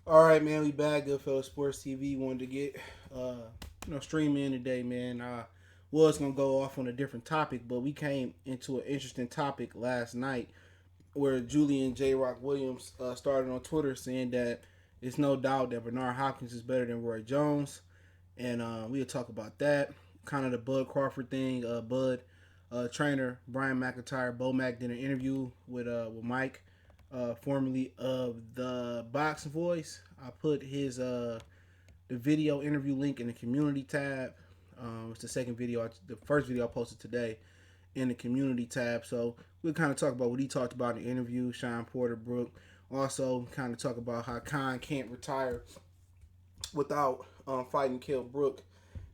All right, man, we back. Goodfellas Sports TV wanted to get stream in today, man. I was gonna go off on a different topic, but we came into an interesting topic last night where Julian J. Rock Williams started on Twitter saying that it's no doubt that Bernard Hopkins is better than Roy Jones, and we'll talk about that. Kind of the Bud Crawford thing. Bud trainer Brian McIntyre, Bo Mac did an interview with Mike, formerly of the Boxing Voice. I put his the video interview link in the community tab. It's the second video, the first video I posted today in the community tab. So we'll kind of talk about what he talked about in the interview. Shawn, Porter, Brook. Also, kind of talk about how Khan can't retire without fighting Kell Brook.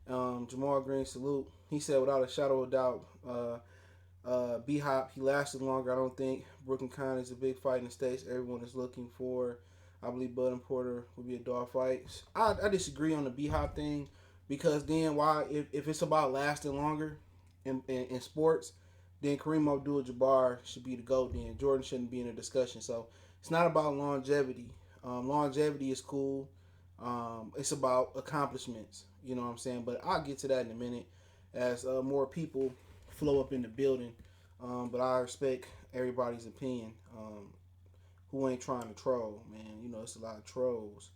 Jamal Green salute. He said without a shadow of doubt, BHop, he lasted longer. I don't think Brook and Cant is a big fight in the States. Everyone is looking for. I believe Bud and Porter will be a dog fight. I disagree on the BHop thing because then why if it's about lasting longer in sports, then Kareem Abdul-Jabbar should be the GOAT. Then Jordan shouldn't be in a discussion. So it's not about longevity. Longevity is cool. It's about accomplishments. You know what I'm saying? But I'll get to that in a minute as more people flow up in the building. But I respect everybody's opinion. Who ain't trying to troll, man? You know, it's a lot of trolls,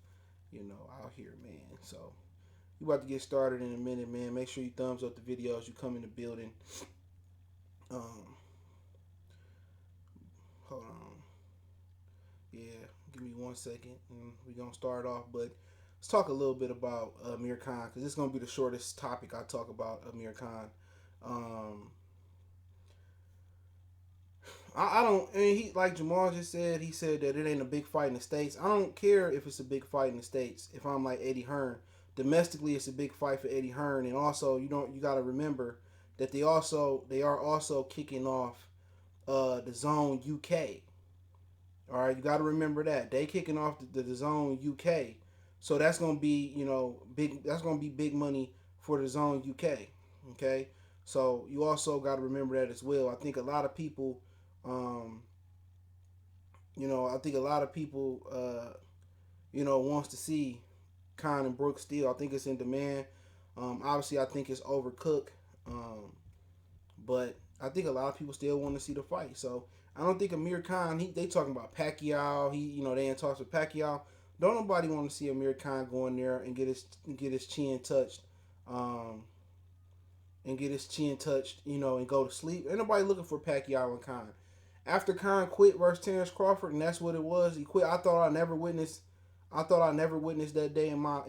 out here, man. So we about to get started in a minute, man. Make sure you thumbs up the video as you come in the building. Hold on. Yeah, give me 1 second, and we're gonna start off. But let's talk a little bit about Amir Khan because this is gonna be the shortest topic I talk about Amir Khan. I don't. I mean, he like Jamal just said. He said that it ain't a big fight in the States. I don't care if it's a big fight in the States. If I'm like Eddie Hearn, domestically it's a big fight for Eddie Hearn, and also you got to remember that they are also kicking off the Zone UK. All right, you got to remember that they kicking off the Zone UK, so that's gonna be big. That's gonna be big money for the Zone UK. Okay, so you also got to remember that as well. I think a lot of people um, I think a lot of people, wants to see Khan and Brook still. I think it's in demand. Obviously, I think it's overcooked. But I think a lot of people still want to see the fight. So I don't think Amir Khan. They talking about Pacquiao. They in talks with Pacquiao. Don't nobody want to see Amir Khan go in there and get his chin touched. And get his chin touched, and go to sleep. Ain't nobody looking for Pacquiao and Khan. After Khan quit versus Terence Crawford, and that's what it was. He quit. I thought I never witnessed that day in my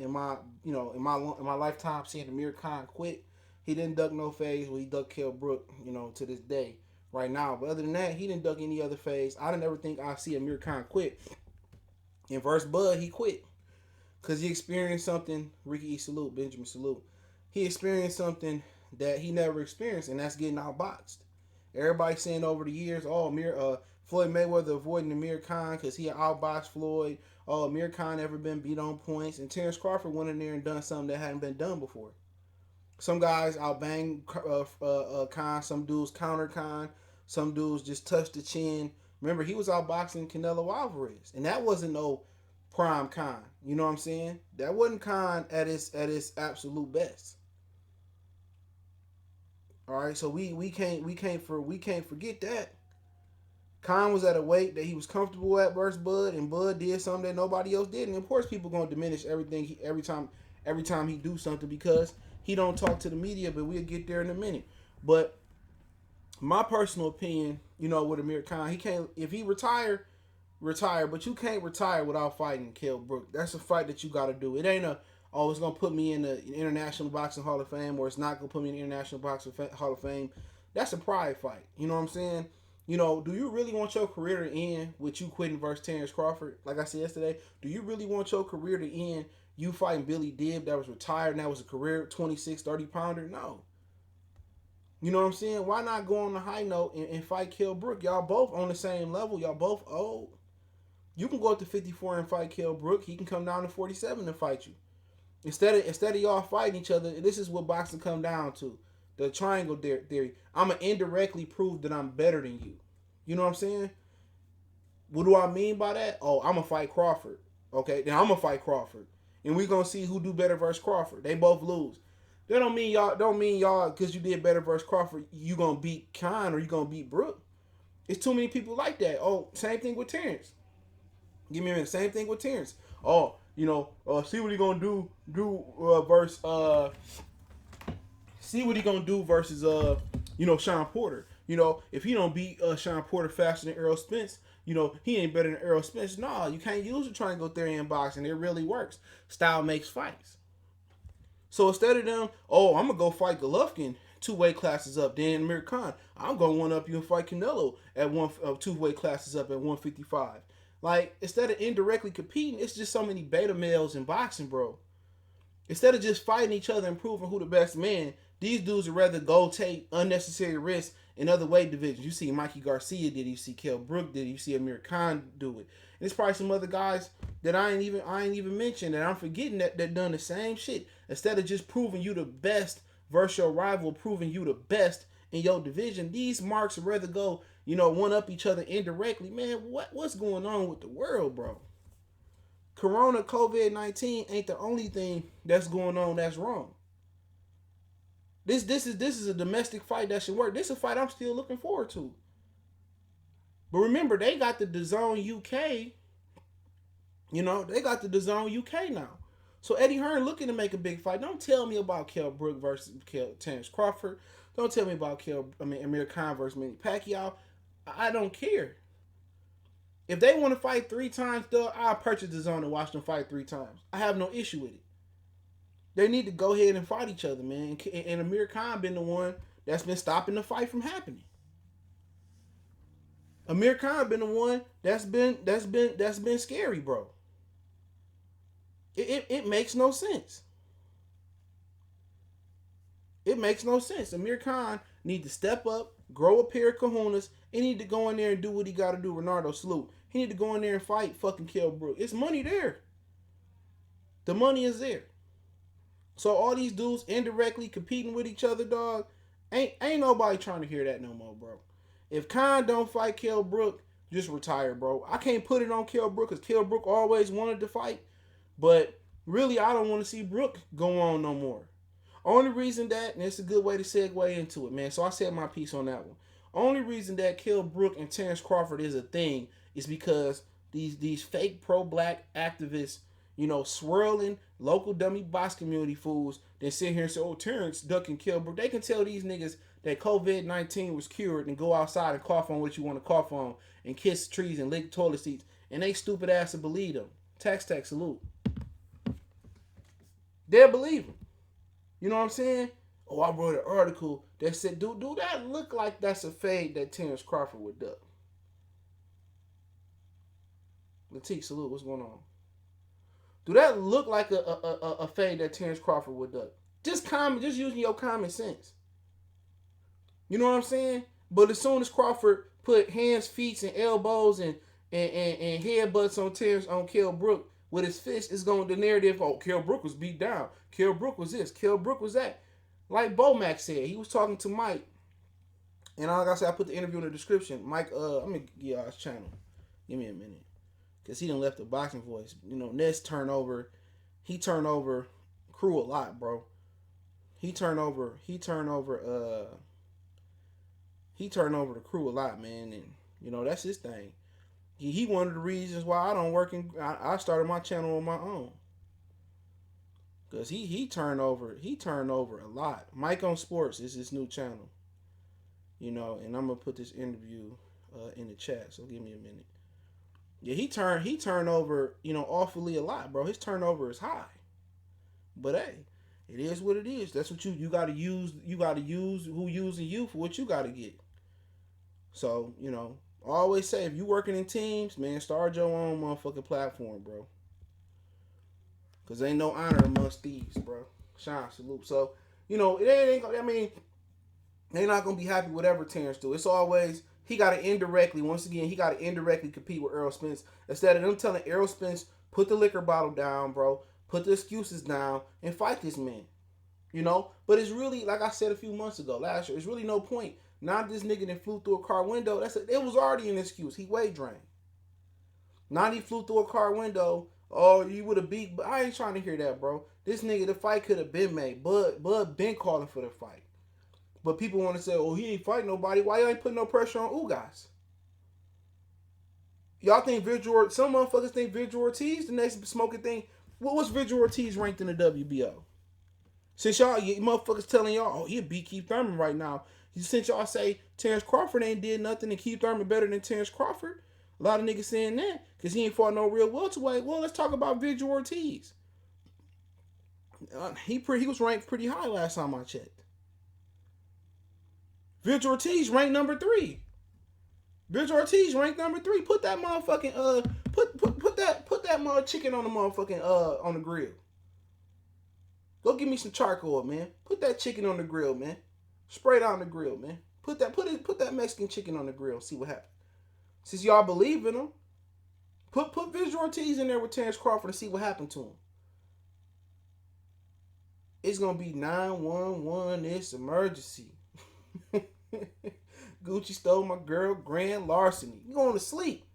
lifetime seeing Amir Khan quit. He didn't duck no phase. Well, he ducked Kell Brook, to this day, right now. But other than that, he didn't duck any other phase. I didn't ever think I'd see Amir Khan quit. In versus Bud, he quit because he experienced something. Ricky E. Salute, Benjamin Salute. He experienced something that he never experienced, and that's getting outboxed. Everybody saying over the years, Floyd Mayweather avoiding Amir Khan because he outboxed Floyd. Oh, Amir Khan never been beat on points, and Terence Crawford went in there and done something that hadn't been done before. Some guys outbang Khan, some dudes counter Khan, some dudes just touch the chin. Remember, he was outboxing Canelo Alvarez, and that wasn't no prime Khan. You know what I'm saying? That wasn't Khan at his absolute best. All right, so we can't forget that Khan was at a weight that he was comfortable at versus Bud, and Bud did something that nobody else did, and of course people gonna diminish everything every time he do something because he don't talk to the media. But we'll get there in a minute. But my personal opinion, with Amir Khan, he can't if he retire, but you can't retire without fighting Kell Brook. That's a fight that you got to do. It ain't it's gonna put me in the International Boxing Hall of Fame, or it's not gonna put me in the International Boxing Hall of Fame. That's a pride fight. You know what I'm saying? Do you really want your career to end with you quitting versus Terence Crawford? Like I said yesterday, do you really want your career to end you fighting Billy Dibb that was retired and that was a career 26, 30 pounder? No. You know what I'm saying? Why not go on the high note and fight Kell Brook? Y'all both on the same level. Y'all both old. You can go up to 54 and fight Kell Brook. He can come down to 47 and fight you. Instead of y'all fighting each other, this is what boxing come down to. The triangle theory. I'm going to indirectly prove that I'm better than you. You know what I'm saying? What do I mean by that? Oh, I'm going to fight Crawford. Okay, then I'm gonna fight Crawford, and we gonna see who do better versus Crawford. They both lose. That don't mean y'all. Don't mean y'all because you did better versus Crawford. You gonna beat Cant or you gonna beat Brook. It's too many people like that. Oh, same thing with Terence. Give me a minute. Same thing with Terence. Oh, see what he gonna do versus see what he gonna do versus Shawn Porter. If he don't beat Shawn Porter faster than Errol Spence, he ain't better than Errol Spence. No, you can't use the triangle theory in boxing. It really works. Style makes fights. So instead of them, I'm gonna go fight Golovkin 2 weight classes up. Then Amir Khan, I'm gonna one up you and fight Canelo at 2 weight classes up at 155. Like, instead of indirectly competing, it's just so many beta males in boxing, bro. Instead of just fighting each other and proving who the best man, these dudes would rather go take unnecessary risks in other weight divisions. You see Mikey Garcia did it. You see Kell Brook did it. You see Amir Khan do it. And there's probably some other guys that I ain't even mentioned that I'm forgetting that done the same shit. Instead of just proving you the best versus your rival, proving you the best in your division, these marks would rather go, one up each other indirectly. Man, what's going on with the world, bro? Corona, COVID-19 ain't the only thing that's going on that's wrong. This is a domestic fight that should work. This is a fight I'm still looking forward to. But remember, they got the DAZN UK. They got the DAZN UK now. So Eddie Hearn looking to make a big fight. Don't tell me about Kell Brook versus Terence Crawford. Don't tell me about Amir Khan versus Manny Pacquiao. I don't care. If they want to fight 3 times, though, I'll purchase the zone and watch them fight 3 times. I have no issue with it. They need to go ahead and fight each other, man. And Amir Khan been the one that's been stopping the fight from happening. Amir Khan been the one that's been scary, bro. It makes no sense. It makes no sense. Amir Khan need to step up, grow a pair of kahunas, and need to go in there and do what he got to do. Renardo salute. He need to go in there and fight fucking Kell Brook. It's money there. The money is there. So all these dudes indirectly competing with each other, dog, ain't nobody trying to hear that no more, bro. If Khan don't fight Kell Brook, just retire, bro. I can't put it on Kell Brook because Kell Brook always wanted to fight, but really I don't want to see Brook go on no more. Only reason that, and it's a good way to segue into it, man. So I said my piece on that one. Only reason that Kell Brook and Terence Crawford is a thing is because these fake pro-black activists, swirling local dummy box community fools, then sit here and say, Terence ducking Kell Brook. They can tell these niggas that COVID-19 was cured and go outside and cough on what you want to cough on and kiss trees and lick toilet seats, and they stupid ass to believe them. Tax salute. They'll believe them. You know what I'm saying? I wrote an article that said, do that look like that's a fade that Terence Crawford would duck? Latique, salute. What's going on? Do that look like a fade that Terence Crawford would duck? Just using your common sense. You know what I'm saying? But as soon as Crawford put hands, feet, and elbows and headbutts on Kell Brook with his fist, it's going to the narrative, Kell Brook was beat down. Kell Brook was this. Kell Brook was that. Like Bomac said, he was talking to Mike. And like I said, I put the interview in the description. Mike, I'm going to give y'all his channel. Give me a minute. Because he done left the boxing voice. Ness turnover. He turned over crew a lot, bro. He turned over the crew a lot, man. And, that's his thing. He one of the reasons why I started my channel on my own. Because he turned over a lot. Mike on Sports is his new channel. And I'm going to put this interview in the chat. So give me a minute. Yeah, he turned over, awfully a lot, bro. His turnover is high. But hey, it is what it is. That's what you gotta use. You gotta use who using you for what you gotta get. So, I always say if you working in teams, man, start your own motherfucking platform, bro. Cause ain't no honor amongst thieves, bro. Shawn, salute. So, it ain't gonna, they're not gonna be happy with whatever Terence do. It's always he got to indirectly compete with Errol Spence. Instead of them telling Errol Spence, put the liquor bottle down, bro. Put the excuses down and fight this man. But it's really, like I said a few months ago, last year, it's really no point. Not this nigga that flew through a car window. It was already an excuse. He weight drained. Not he flew through a car window Oh, you would have beat. But I ain't trying to hear that, bro. This nigga, the fight could have been made. Bud been calling for the fight. But people want to say, oh, he ain't fighting nobody. Why y'all ain't putting no pressure on Ugas? Y'all think some motherfuckers think Vigil Ortiz the next smoking thing. What's Vigil Ortiz ranked in the WBO? Since y'all motherfuckers telling y'all, oh, he'll beat Keith Thurman right now. Since y'all say Terence Crawford ain't did nothing and Keith Thurman better than Terence Crawford, a lot of niggas saying that because he ain't fought no real welterweight. Well, let's talk about Vigil Ortiz. He was ranked pretty high last time I checked. Vigil Ortiz ranked number 3. Vigil Ortiz ranked number 3. Put that motherfucking put that mother chicken on the motherfucking on the grill. Go give me some charcoal, man. Put that chicken on the grill, man. Spray it on the grill, man. Put that Mexican chicken on the grill. See what happens. Since y'all believe in him, put Vigil Ortiz in there with Terence Crawford and see what happened to him. It's gonna be 911. It's emergency. Gucci stole my girl, grand larceny. He going to sleep.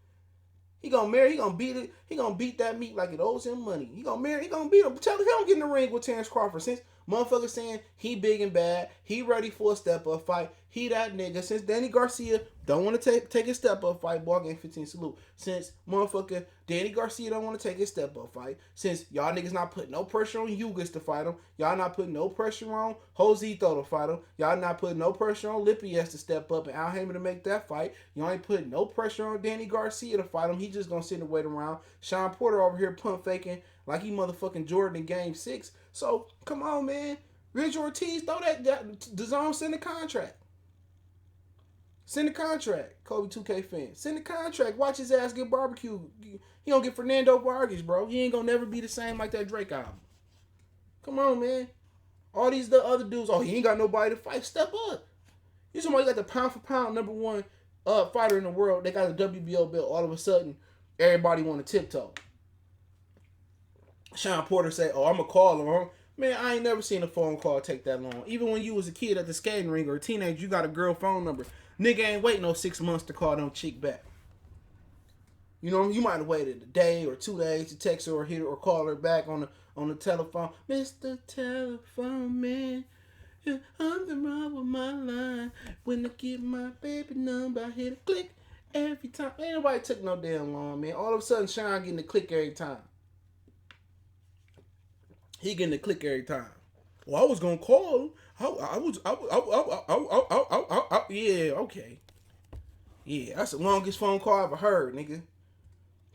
He gonna marry. He gonna beat it. He gonna beat that meat like it owes him money. He gonna marry. He gonna beat him. Tell him he don't get in the ring with Terence Crawford. Since motherfuckers saying he big and bad, he ready for a step up fight. He that nigga. Since Danny Garcia don't want to take a step up fight, ball game 15 salute. Since motherfucker Danny Garcia don't want to take a step up fight. Since y'all niggas not putting no pressure on Yugas to fight him. Y'all not putting no pressure on Josito to fight him. Y'all not putting no pressure on Lipias to step up and Al Heyman to make that fight. Y'all ain't putting no pressure on Danny Garcia to fight him. He just gonna sit and wait around. Shawn Porter over here pump faking like he motherfucking Jordan in Game 6. So come on, man. Vigil Ortiz, throw that DAZN send the contract. Send the contract, Kobe 2K fan. Send the contract. Watch his ass get barbecued. He gonna get Fernando Vargas, bro. He ain't gonna never be the same like that Drake album. Come on, man. All these the other dudes, oh, he ain't got nobody to fight. Step up. You somebody got the pound for pound number 1 fighter in the world. They got a WBO belt. All of a sudden, everybody want to tiptoe. Shawn Porter say, oh, I'm gonna call him. Man, I ain't never seen a phone call take that long. Even when you was a kid at the skating ring or a teenager, you got a girl phone number. Nigga ain't waiting no 6 months to call them chick back. You know, you might have waited a day or 2 days to text her or hit her or call her back on the telephone. Mr. Telephone Man, I'm the wrong with my line. When I get my baby number, I hit a click every time. Ain't nobody took no damn long, man. All of a sudden, Shawn getting the click every time. He getting the click every time. Well, I was gonna call him. Yeah, okay. Yeah, that's the longest phone call I ever heard, nigga.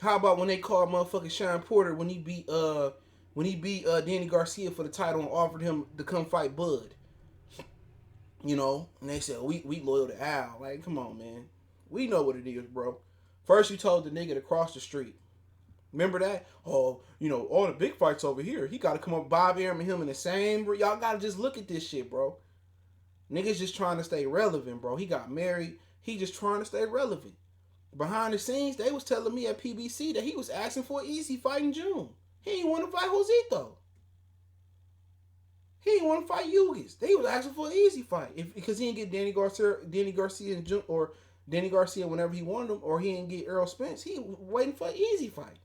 How about when they called motherfucking Shawn Porter when he beat Danny Garcia for the title and offered him to come fight Bud? You know, and they said we loyal to Al. Like, come on, man. We know what it is, bro. First you told the nigga to cross the street. Remember that? Oh, you know, all the big fights over here. He got to come up Bob Arum and him in the same. Y'all got to just look at this shit, bro. Niggas just trying to stay relevant, bro. He got married. He just trying to stay relevant. Behind the scenes, they was telling me at PBC that he was asking for an easy fight in June. He didn't want to fight Josito. He didn't want to fight Yugas. They was asking for an easy fight because he didn't get Danny Garcia in June, or Danny Garcia whenever he wanted him, or he didn't get Errol Spence. He was waiting for an easy fight.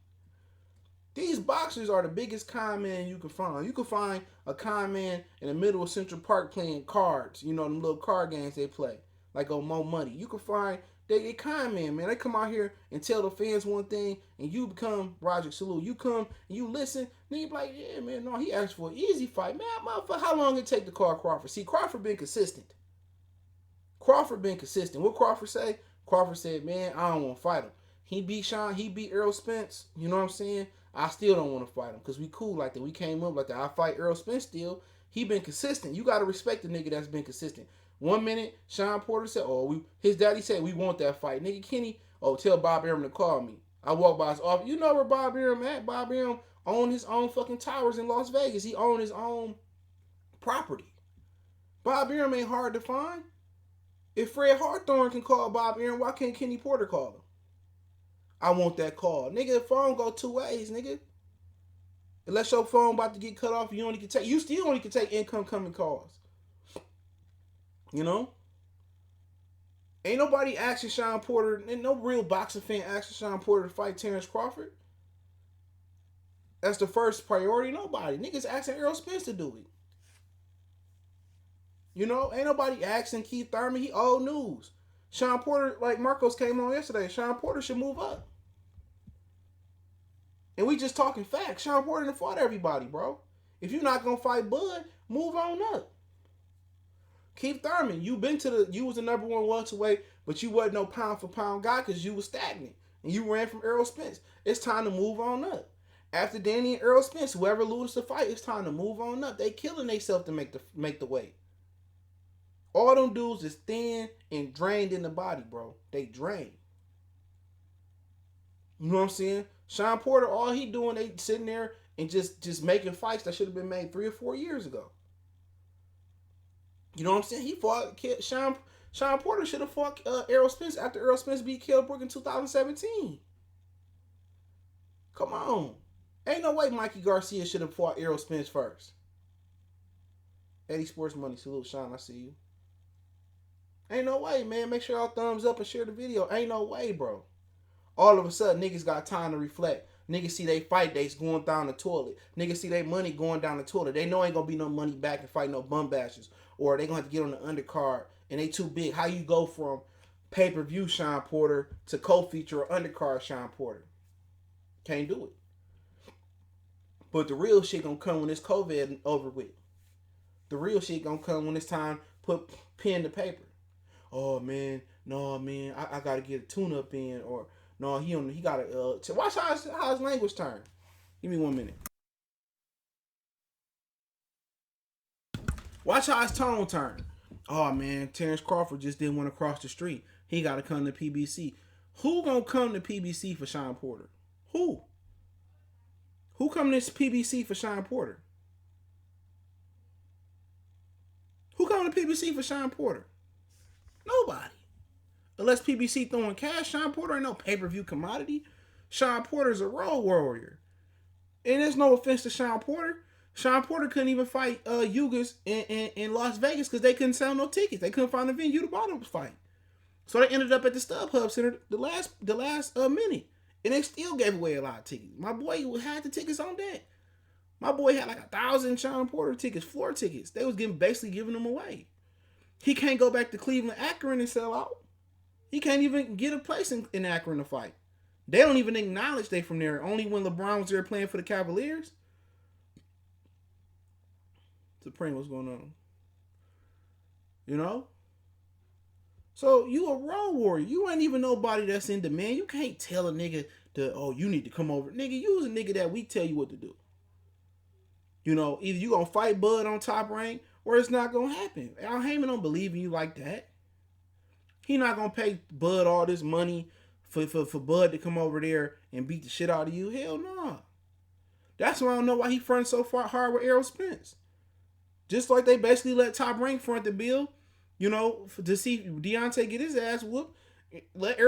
These boxers are the biggest con man you can find. You can find a con man in the middle of Central Park playing cards. You know, them little card games they play. Like on Mo Money. You can find, they con man. They come out here and tell the fans one thing, and you become Roger Salute. You come and you listen, and you be like, yeah, man, no, he asked for an easy fight. Man, motherfucker, how long it take to call Crawford? See, Crawford been consistent. What Crawford say? Crawford said, man, I don't want to fight him. He beat Shawn, he beat Errol Spence. You know what I'm saying? I still don't want to fight him because we cool like that. We came up like that. I fight Errol Spence still. He been consistent. You got to respect the nigga that's been consistent. 1 minute, Shawn Porter said, his daddy said, we want that fight. Nigga Kenny, tell Bob Arum to call me. I walk by his office. You know where Bob Arum at? Bob Arum owned his own fucking towers in Las Vegas. He owned his own property. Bob Arum ain't hard to find. If Fred Hawthorne can call Bob Arum, why can't Kenny Porter call him? I want that call. Nigga, the phone go 2 ways, nigga. Unless your phone about to get cut off, you still only can take incoming calls. You know? Ain't nobody asking Shawn Porter, and no real boxing fan asking Shawn Porter to fight Terence Crawford. as the first priority. Nobody. Niggas asking Errol Spence to do it. You know, ain't nobody asking Keith Thurman. He old news. Shawn Porter, like Marcos came on yesterday, Shawn Porter should move up. And we just talking facts. Shawn Porter done fought everybody, bro. If you're not gonna fight Bud, move on up. Keith Thurman, you was the number one welterweight, but you wasn't no pound for pound guy because you was stagnant. And you ran from Errol Spence. It's time to move on up. After Danny and Errol Spence, whoever loses the fight, it's time to move on up. They killing themselves to make the weight. All them dudes is thin and drained in the body, bro. They drained. You know what I'm saying? Shawn Porter, all he doing, they sitting there and just making fights that should have been made 3 or 4 years ago. You know what I'm saying? He fought Shawn Porter should have fought Errol Spence after Errol Spence beat Kell Brook in 2017. Come on. Ain't no way Mikey Garcia should have fought Errol Spence first. Eddie Sports Money, salute, Shawn, I see you. Ain't no way, man. Make sure y'all thumbs up and share the video. Ain't no way, bro. All of a sudden, niggas got time to reflect. Niggas see they fight dates going down the toilet. Niggas see their money going down the toilet. They know ain't gonna be no money back and fight no bum bashes. Or they gonna have to get on the undercard and they too big. How you go from pay-per-view Shawn Porter to co-feature or undercard Shawn Porter? Can't do it. But the real shit gonna come when this COVID over with. The real shit gonna come when it's time to put pen to paper. Oh man, no man, I gotta get a tune-up in, or no, he gotta watch how his language turn. Give me 1 minute. Watch how his tone turn. Oh man, Terence Crawford just didn't want to cross the street. He gotta come to PBC. Who gonna come to PBC for Shawn Porter? Who? Who come to PBC for Shawn Porter? Who come to PBC for Shawn Porter? Nobody. Unless PBC throwing cash, Shawn Porter ain't no pay-per-view commodity. Shawn Porter's a road warrior. And there's no offense to Shawn Porter. Shawn Porter couldn't even fight Yugas in Las Vegas because they couldn't sell no tickets. They couldn't find a venue to buy them fight. So they ended up at the StubHub Center the last minute. And they still gave away a lot of tickets. My boy had the tickets on deck. My boy had like 1,000 Shawn Porter tickets, floor tickets. They was basically giving them away. He can't go back to Cleveland, Akron and sell out. He can't even get a place in Akron to fight. They don't even acknowledge they from there. Only when LeBron was there playing for the Cavaliers. Supreme, what's going on? You know? So you a road warrior. You ain't even nobody that's in demand. You can't tell a nigga you need to come over. Nigga, you was a nigga that we tell you what to do. You know, either you gonna fight Bud on Top Rank or it's not gonna happen. Al Heyman don't believe in you like that. He not gonna pay Bud all this money for Bud to come over there and beat the shit out of you. Hell no. Nah. That's why I don't know why he fronted so far hard with Errol Spence. Just like they basically let Top Rank front the bill, you know, to see Deontay get his ass whooped. Let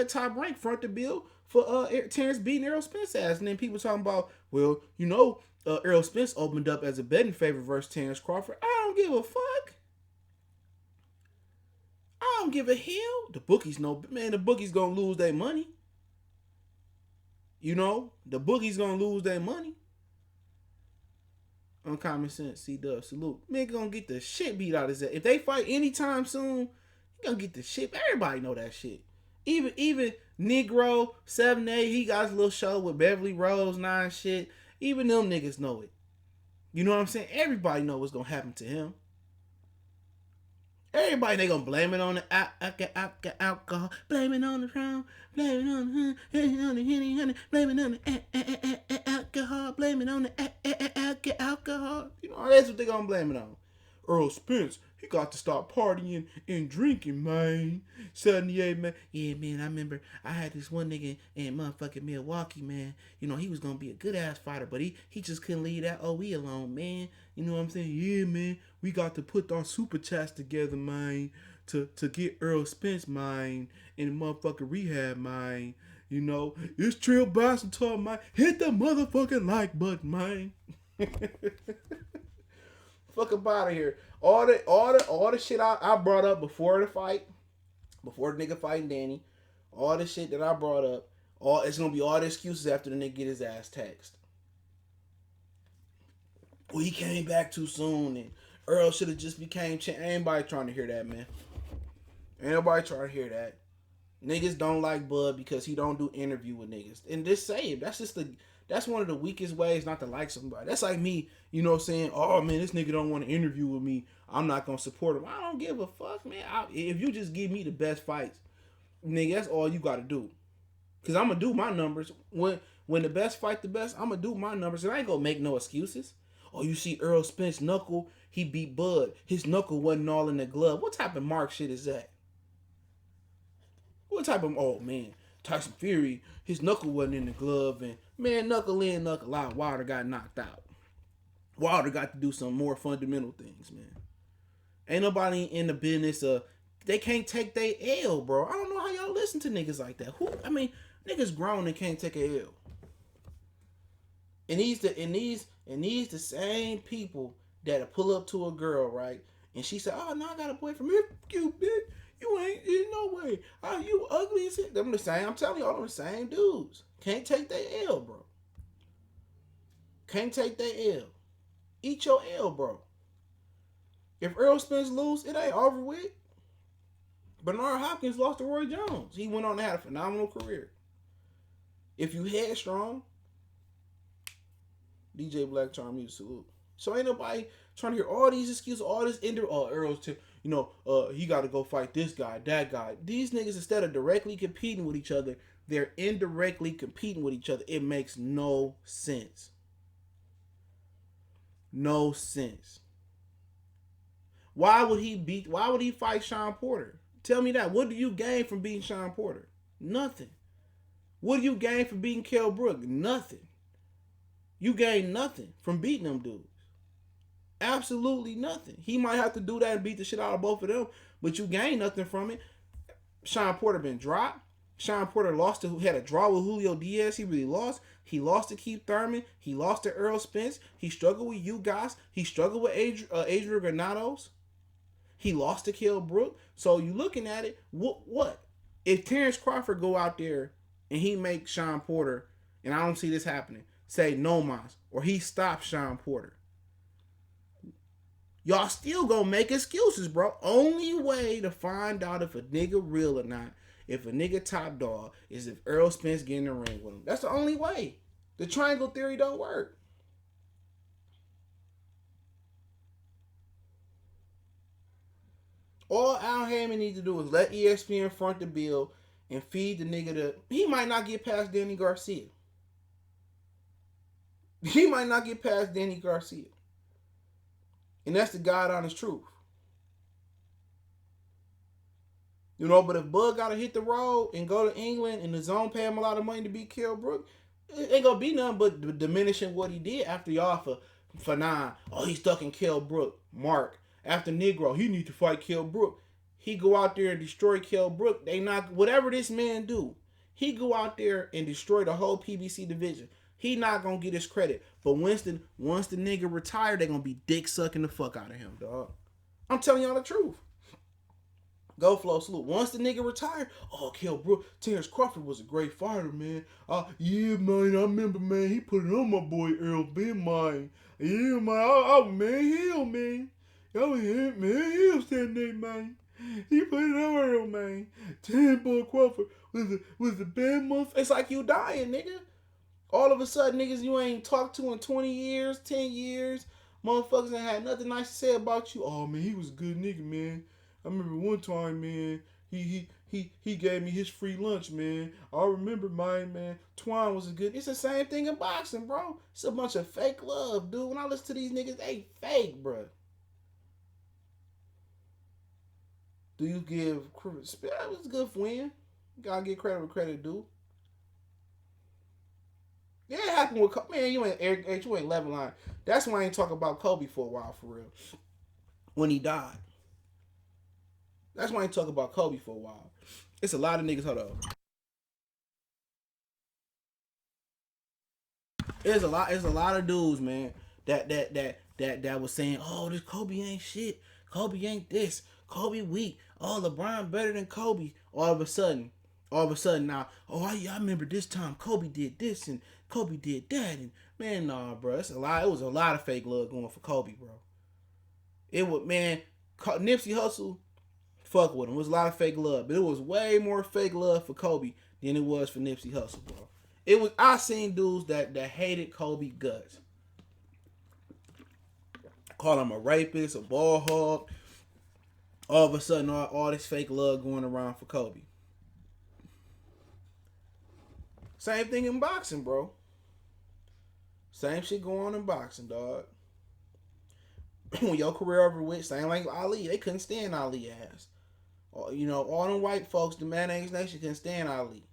Top Rank front the bill for Terence beating Errol Spence ass, and then people talking about, well, you know, Errol Spence opened up as a betting favorite versus Terence Crawford. I don't give a fuck. I don't give a hell. The bookies know, man, the bookies gonna lose their money. You know, the bookies gonna lose their money. Uncommon sense, C-Dub, salute. Man, gonna get the shit beat out of his ass. If they fight anytime soon, he gonna get the shit. Everybody know that shit. Even Negro, 7A, he got his little show with Beverly Rose, 9 shit. Even them niggas know it. You know what I'm saying? Everybody know what's gonna happen to him. Everybody, they gonna blame it on the alcohol, blame it on the crown, blame it on the honey, blame it on the alcohol, blame it on the alcohol. You know, that's what they gonna blame it on. Errol Spence, he got to stop partying and drinking, man. 78, man. Yeah, man, I remember I had this one nigga in motherfucking Milwaukee, man. You know, he was gonna be a good ass fighter, but he just couldn't leave that OE alone, man. You know what I'm saying? Yeah, man, we got to put our super chats together, man, to get Errol Spence, man, in the motherfucking rehab, man. You know, it's Trill Boston talk, man. Hit the motherfucking like button, man. Fuck up out of here. All the shit I brought up before the fight, before the nigga fighting Danny, all the shit that I brought up, it's gonna be all the excuses after the nigga get his ass taxed. Well, he came back too soon, and Earl should have just became champ. Ain't nobody trying to hear that, man. Ain't nobody trying to hear that. Niggas don't like Bud because he don't do interview with niggas. And just say it. That's one of the weakest ways not to like somebody. That's like me, you know, saying, oh man, this nigga don't want to interview with me. I'm not gonna support him. I don't give a fuck, man. If you just give me the best fights, nigga, that's all you gotta do. Cause I'm gonna do my numbers. When the best fight the best, I'm gonna do my numbers. And I ain't gonna make no excuses. Oh, you see Earl Spence knuckle, he beat Bud. His knuckle wasn't all in the glove. What type of mark shit is that? What type of, oh man, Tyson Fury, his knuckle wasn't in the glove, and man, knuckle in, knuckle out, Wilder got knocked out. Wilder got to do some more fundamental things, man. Ain't nobody in the business of, they can't take their L, bro. I don't know how y'all listen to niggas like that. Niggas grown and can't take a L. And these the same people that pull up to a girl, right? And she said, oh, no, I got a boyfriend. Man, you bitch. You ain't in no way. Oh, you ugly as shit. Them the same. I'm telling y'all, them the same dudes. Can't take their L, bro. Can't take their L. Eat your L, bro. If Earl Spence lose, it ain't over with. Bernard Hopkins lost to Roy Jones. He went on to have a phenomenal career. If you headstrong, DJ Black Charm, you salute. So ain't nobody trying to hear all these excuses, all this Earl's to, he got to go fight this guy, that guy. These niggas, instead of directly competing with each other, they're indirectly competing with each other. It makes no sense. No sense. Why would he fight Shawn Porter? Tell me that. What do you gain from beating Shawn Porter? Nothing. What do you gain from beating Kell Brook? Nothing. You gain nothing from beating them dudes. Absolutely nothing. He might have to do that and beat the shit out of both of them, but you gain nothing from it. Shawn Porter been dropped. Shawn Porter had a draw with Julio Diaz. He really lost. He lost to Keith Thurman. He lost to Earl Spence. He struggled with you guys. He struggled with Adrian Granados. He lost to Kell Brook. So you looking at it, what? If Terence Crawford go out there and he make Shawn Porter, and I don't see this happening, say no mas, or he stops Shawn Porter, y'all still gonna make excuses, bro. Only way to find out if a nigga real or not, if a nigga top dog, is if Earl Spence get in the ring with him. That's the only way. The triangle theory don't work. All Al Heyman need to do is let ESPN front the bill and feed the nigga he might not get past Danny Garcia. He might not get past Danny Garcia. And that's the God honest truth. But if Bud gotta hit the road and go to England and the zone pay him a lot of money to beat Kell Brook, it ain't gonna be nothing but diminishing what he did after y'all for 9. Oh, he's stuck in Kell Brook. Mark. After Negro, he need to fight Kell Brook. He go out there and destroy Kell Brook. They not, whatever this man do, he go out there and destroy the whole PBC division. He not gonna get his credit. But once the nigga retire, they gonna be dick sucking the fuck out of him, dog. I'm telling y'all the truth. Go Flow salute. Once the nigga retired, oh, Kell Brook, Terence Crawford was a great fighter, man. Yeah, man, I remember, man, he put it on my boy Earl Ben, man. Yeah, man, man, hell, man. Oh, yeah, man, hell, Saturday, man. He put it on Earl, man. Terence Crawford was a bad month. It's like you dying, nigga. All of a sudden, niggas you ain't talked to in 20 years, 10 years, motherfuckers ain't had nothing nice to say about you. Oh, man, he was a good nigga, man. I remember one time, man, he gave me his free lunch, man. I remember mine, man. Twine was a good. It's the same thing in boxing, bro. It's a bunch of fake love, dude. When I listen to these niggas, they fake, bro. Do you give respect? It was a good win. You gotta get credit where credit due. Yeah, it happened with Kobe. Man, you ain't level line. That's why I ain't talking about Kobe for a while, for real. When he died. That's why I ain't talking about Kobe for a while. It's a lot of niggas. Hold on. It's a lot of dudes, man, that was saying, oh, this Kobe ain't shit. Kobe ain't this. Kobe weak. Oh, LeBron better than Kobe. All of a sudden, All of a sudden now, oh I remember this time Kobe did this and Kobe did that, and man, nah, bro, it's a lot. It was a lot of fake love going for Kobe, bro. It was, man, Nipsey Hussle, fuck with him. It was a lot of fake love, but it was way more fake love for Kobe than it was for Nipsey Hussle, bro. It was, I seen dudes that hated Kobe guts, call him a rapist, a ball hog. All of a sudden, all this fake love going around for Kobe. Same thing in boxing, bro. Same shit going on in boxing, dog. When your career over with, same like Ali, they couldn't stand Ali ass. You know, all them white folks, the Mayonnaise Nation couldn't stand Ali.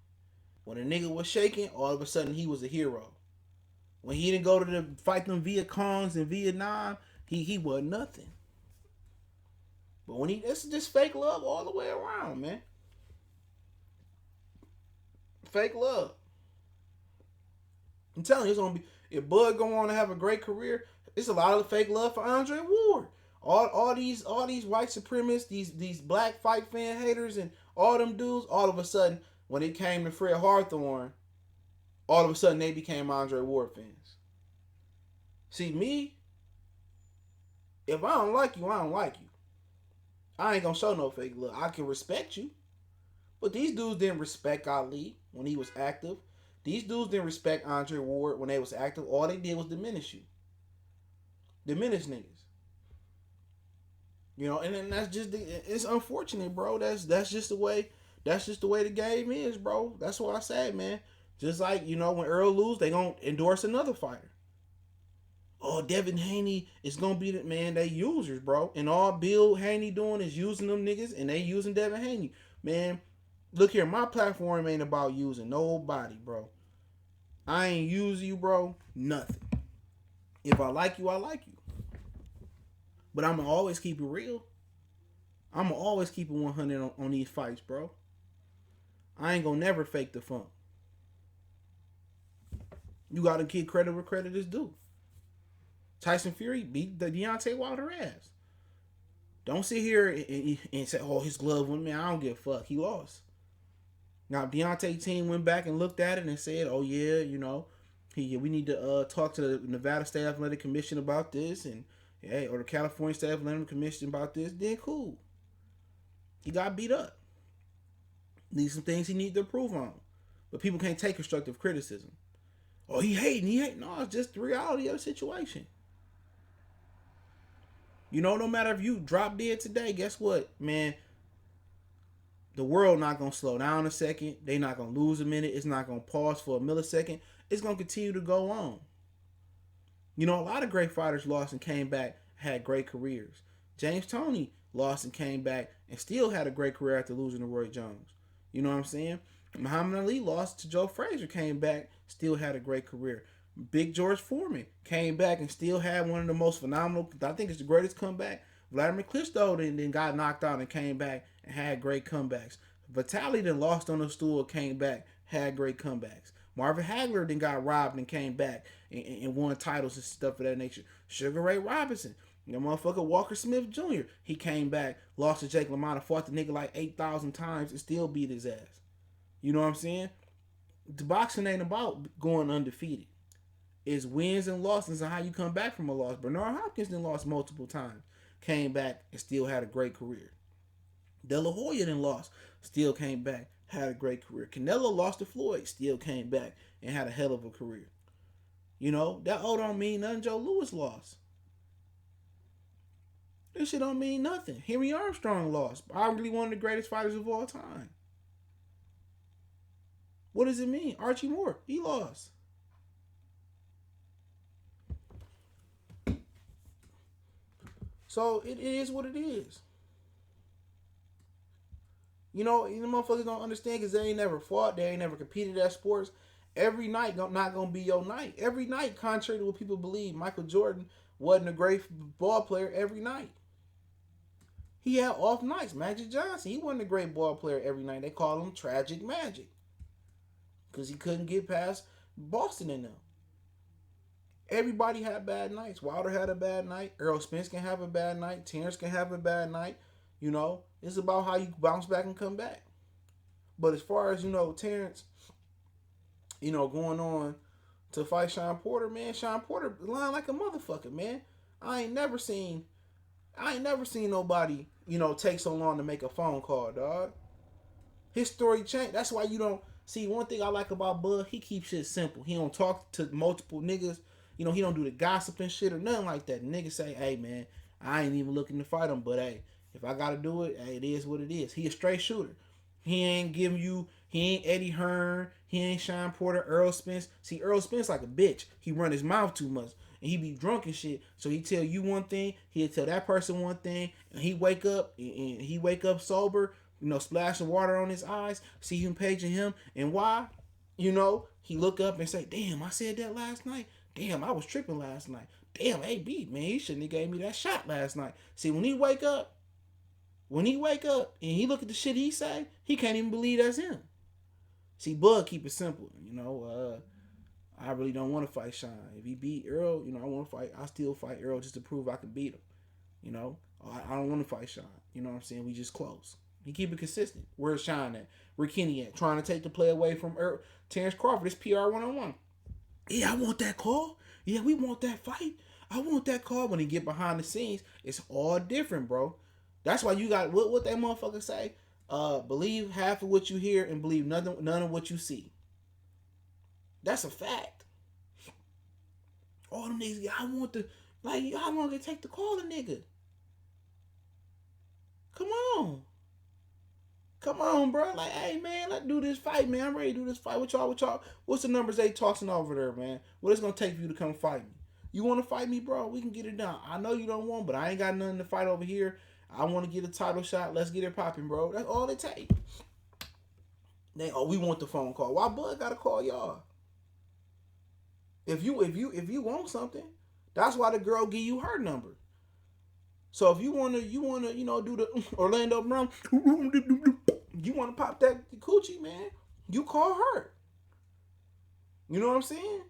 When a nigga was shaking, all of a sudden he was a hero. When he didn't go to fight them Viet Congs in Vietnam, he was nothing. But when it's just fake love all the way around, man. Fake love. I'm telling you, it's gonna be, if Bud go on to have a great career, it's a lot of fake love for Andre Ward. All these white supremacists, these black fight fan haters, and all them dudes, all of a sudden, when it came to Fred Hawthorne, all of a sudden they became Andre Ward fans. See, me, if I don't like you, I don't like you. I ain't gonna show no fake love. I can respect you. But these dudes didn't respect Ali when he was active. These dudes didn't respect Andre Ward when they was active. All they did was diminish you. Diminish niggas. You know, and then that's just, it's unfortunate, bro. That's just the way the game is, bro. That's what I said, man. Just like, you know, when Earl lose, they gonna endorse another fighter. Oh, Devin Haney is gonna be the man. They users, bro. And all Bill Haney doing is using them niggas, and they using Devin Haney. Man, look here, my platform ain't about using nobody, bro. I ain't use you, bro. Nothing. If I like you, I like you. But I'm gonna always keep it real. I'm gonna always keep it 100 on these fights, bro. I ain't gonna never fake the funk. You gotta give credit where credit is due. Tyson Fury beat the Deontay Wilder ass. Don't sit here and say, oh, his glove went, man. I don't give a fuck. He lost. Now, Deontay team went back and looked at it and said, oh, yeah, you know, we need to talk to the Nevada State Athletic Commission about this, and hey, or the California State Athletic Commission about this. Then cool. He got beat up. Needs some things he needs to improve on. But people can't take constructive criticism. Oh, he hating. No, it's just the reality of the situation. You know, no matter if you drop dead today, guess what, man? The world not going to slow down a second. They not going to lose a minute. It's not going to pause for a millisecond. It's going to continue to go on. You know, a lot of great fighters lost and came back, had great careers. James Toney lost and came back and still had a great career after losing to Roy Jones. You know what I'm saying? Muhammad Ali lost to Joe Frazier, came back, still had a great career. Big George Foreman came back and still had one of the most phenomenal, I think it's the greatest comeback. Vladimir Klitschko then got knocked out and came back and had great comebacks. Vitaly then lost on the stool, came back, had great comebacks. Marvin Hagler then got robbed and came back and won titles and stuff of that nature. Sugar Ray Robinson, the motherfucker Walker Smith Jr., he came back, lost to Jake LaMotta, fought the nigga like 8,000 times and still beat his ass. You know what I'm saying? The boxing ain't about going undefeated. It's wins and losses and how you come back from a loss. Bernard Hopkins then lost multiple times, came back and still had a great career. De La Hoya then lost, still came back, had a great career. Canelo lost to Floyd, still came back and had a hell of a career. You know, that all don't mean nothing. Joe Louis lost. This shit don't mean nothing. Henry Armstrong lost, arguably one of the greatest fighters of all time. What does it mean? Archie Moore, he lost. So it is what it is. You know, the motherfuckers don't understand because they ain't never fought. They ain't never competed at sports. Every night not going to be your night. Every night, contrary to what people believe, Michael Jordan wasn't a great ball player every night. He had off nights. Magic Johnson, he wasn't a great ball player every night. They called him Tragic Magic because he couldn't get past Boston in them. Everybody had bad nights. Wilder had a bad night. Errol Spence can have a bad night. Terence can have a bad night. You know, it's about how you bounce back and come back. But as far as, Terence, going on to fight Shawn Porter, man, Shawn Porter lying like a motherfucker, man. I ain't never seen nobody, take so long to make a phone call, dog. His story changed. That's why you don't see, one thing I like about Bud, he keeps shit simple. He don't talk to multiple niggas. He don't do the gossip and shit or nothing like that. Niggas say, hey man, I ain't even looking to fight him, but hey, if I gotta do it, hey, it is what it is. He a straight shooter. He ain't Eddie Hearn, he ain't Shawn Porter, Earl Spence. See, Earl Spence like a bitch. He run his mouth too much. And he be drunk and shit. So he tell you one thing, he'll tell that person one thing, and he wake up sober, splashing water on his eyes, see him paging him, and why? He look up and say, damn, I said that last night. Damn, I was tripping last night. Damn, AB, man, he shouldn't have gave me that shot last night. See, when he wake up and he look at the shit he say, he can't even believe that's him. See, Bud keep it simple. I really don't want to fight Shawn. If he beat Earl, I want to fight. I still fight Earl just to prove I can beat him. I don't want to fight Shawn. You know what I'm saying? We just close. He keep it consistent. Where's Shawn at? Where Kenny at? Trying to take the play away from Terence Crawford. It's PR 101. Yeah, I want that call. Yeah, we want that fight. I want that call. When he get behind the scenes, it's all different, bro. That's why you got what that motherfucker say. Believe half of what you hear and believe none of what you see. That's a fact. All them niggas, I want to, like, how long it take to call a nigga? Come on, bro. Like, hey, man, let's do this fight, man. I'm ready to do this fight. What y'all? What's the numbers they tossing over there, man? What it's gonna take for you to come fight me? You want to fight me, bro? We can get it done. I know you don't want, but I ain't got nothing to fight over here. I want to get a title shot. Let's get it popping, bro. That's all it takes. We want the phone call. Why Bud gotta call y'all? If you want something, that's why the girl give you her number. So if you wanna do the Orlando Brown, you wanna pop that coochie, man, you call her. You know what I'm saying?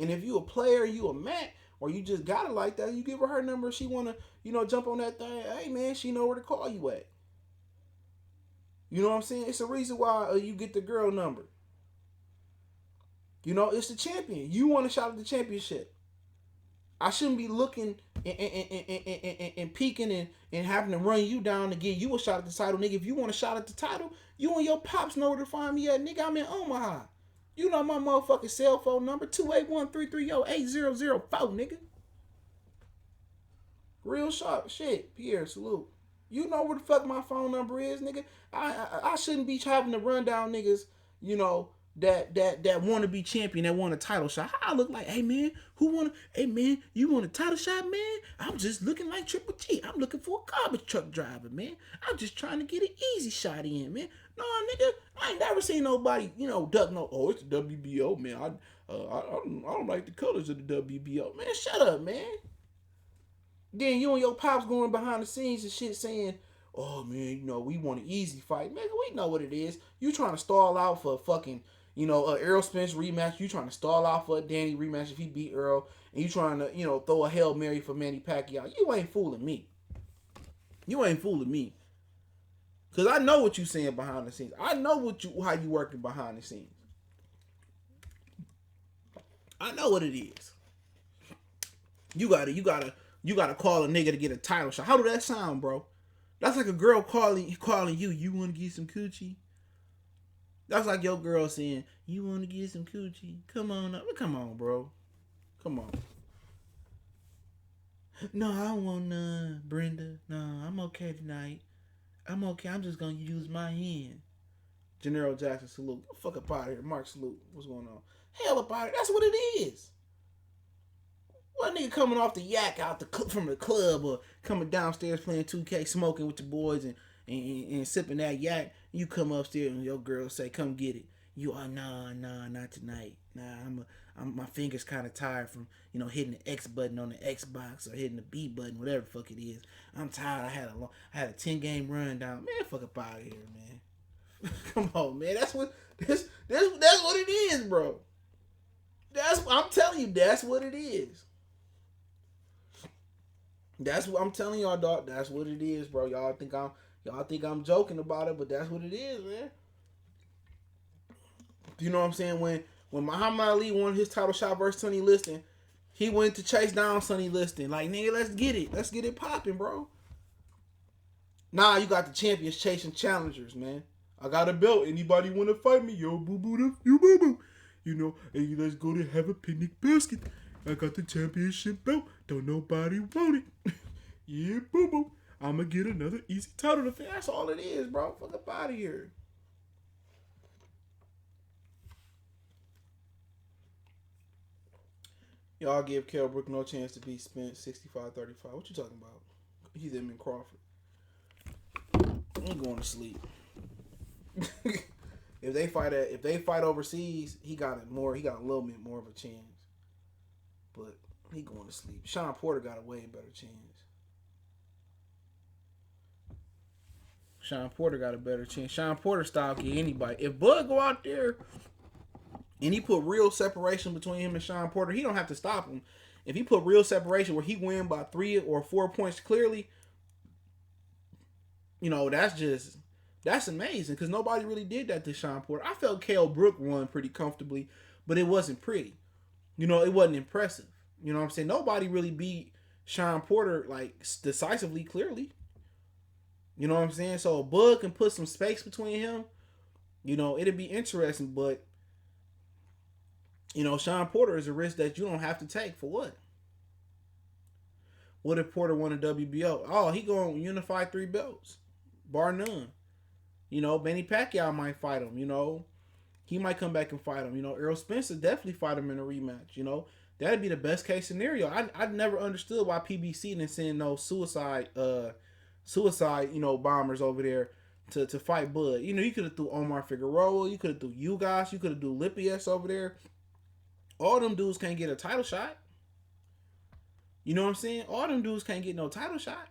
And if you a player, you a Mac, or you just got it like that, you give her number. She wanna jump on that thing. Hey man, she know where to call you at. You know what I'm saying? It's a reason why you get the girl number. It's the champion. You want a shot at the championship. I shouldn't be looking and peeking and having to run you down to get you a shot at the title, nigga. If you want a shot at the title, you and your pops know where to find me at, nigga. I'm in Omaha. You know my motherfucking cell phone number, 281-330-8004, nigga. Real sharp shit. Pierre, salute. You know where the fuck my phone number is, nigga. I shouldn't be having to run down niggas, that want to be champion, that want a title shot. How I look like, hey man, hey man, you want a title shot, man? I'm just looking like Triple G. I'm looking for a garbage truck driver, man. I'm just trying to get an easy shot in, man. No, nigga, I ain't never seen nobody, duck no, oh, it's the WBO, man. I don't like the colors of the WBO. Man, shut up, man. Then you and your pops going behind the scenes and shit saying, oh man, we want an easy fight. Nigga, we know what it is. You trying to stall out for a fucking, Earl Spence rematch. You trying to stall out for a Danny rematch if he beat Earl. And you trying to, throw a Hail Mary for Manny Pacquiao. You ain't fooling me. Because I know what you saying behind the scenes. I know how you working behind the scenes. I know what it is. You gotta call a nigga to get a title shot. How do that sound, bro? That's like a girl calling you. You want to get some coochie? That's like your girl saying, you want to get some coochie? Come on, bro. Come on. No, I don't want none, Brenda. No, I'm okay tonight. I'm okay. I'm just going to use my hand. Gennaro Jackson, salute. Get the fuck up out of here. Mark, salute. What's going on? Hell up out of here. That's what it is. What nigga coming off the yak from the club or coming downstairs playing 2K, smoking with your boys and sipping that yak, you come upstairs and your girl say, come get it. You are, nah, not tonight. Nah, my fingers kind of tired from, hitting the X button on the Xbox or hitting the B button, whatever the fuck it is. I'm tired. I had a 10-game run down. Man, fuck up out of here, man. Come on, man. That's what it is, bro. I'm telling you, that's what it is. That's what I'm telling y'all, dog. That's what it is, bro. Y'all think I'm joking about it, but that's what it is, man. You know what I'm saying? When Muhammad Ali won his title shot versus Sonny Liston, he went to chase down Sonny Liston. Like, nigga, let's get it. Let's get it popping, bro. Nah, you got the champions chasing challengers, man. I got a belt. Anybody want to fight me? Yo, boo-boo, you boo-boo. You know, hey, let's go to have a picnic basket. I got the championship belt. Don't nobody want it. Yeah, boo-boo. I'm going to get another easy title defense. That's all it is, bro. Fuck up out of here. Y'all give Kell Brook no chance to be spent 65-35. What you talking about? He's him in Crawford. I'm going to sleep. If they fight overseas, he got a little bit more of a chance. But he going to sleep. Shawn Porter got a way better chance. Shawn Porter got a better chance. Shawn Porter style get anybody. If Bud go out there and he put real separation between him and Shawn Porter, he don't have to stop him. If he put real separation where he win by 3 or 4 points clearly, you know, that's amazing because nobody really did that to Shawn Porter. I felt Kell Brook won pretty comfortably, but it wasn't pretty. You know, it wasn't impressive. You know what I'm saying? Nobody really beat Shawn Porter like decisively, clearly. You know what I'm saying? So Bud can put some space between him. You know, it'd be interesting, but you know, Shawn Porter is a risk that you don't have to take for what? What if Porter won a WBO? Oh, he gonna unify 3 belts, bar none. You know, Manny Pacquiao might fight him. You know, he might come back and fight him. You know, Errol Spencer definitely fight him in a rematch. You know, that'd be the best case scenario. I never understood why PBC didn't send no suicide, you know, bombers over there to fight Bud. You know, you could have threw Omar Figueroa, you could have threw Ugas, you could have threw Lipias over there. All them dudes can't get a title shot. You know what I'm saying? All them dudes can't get no title shot.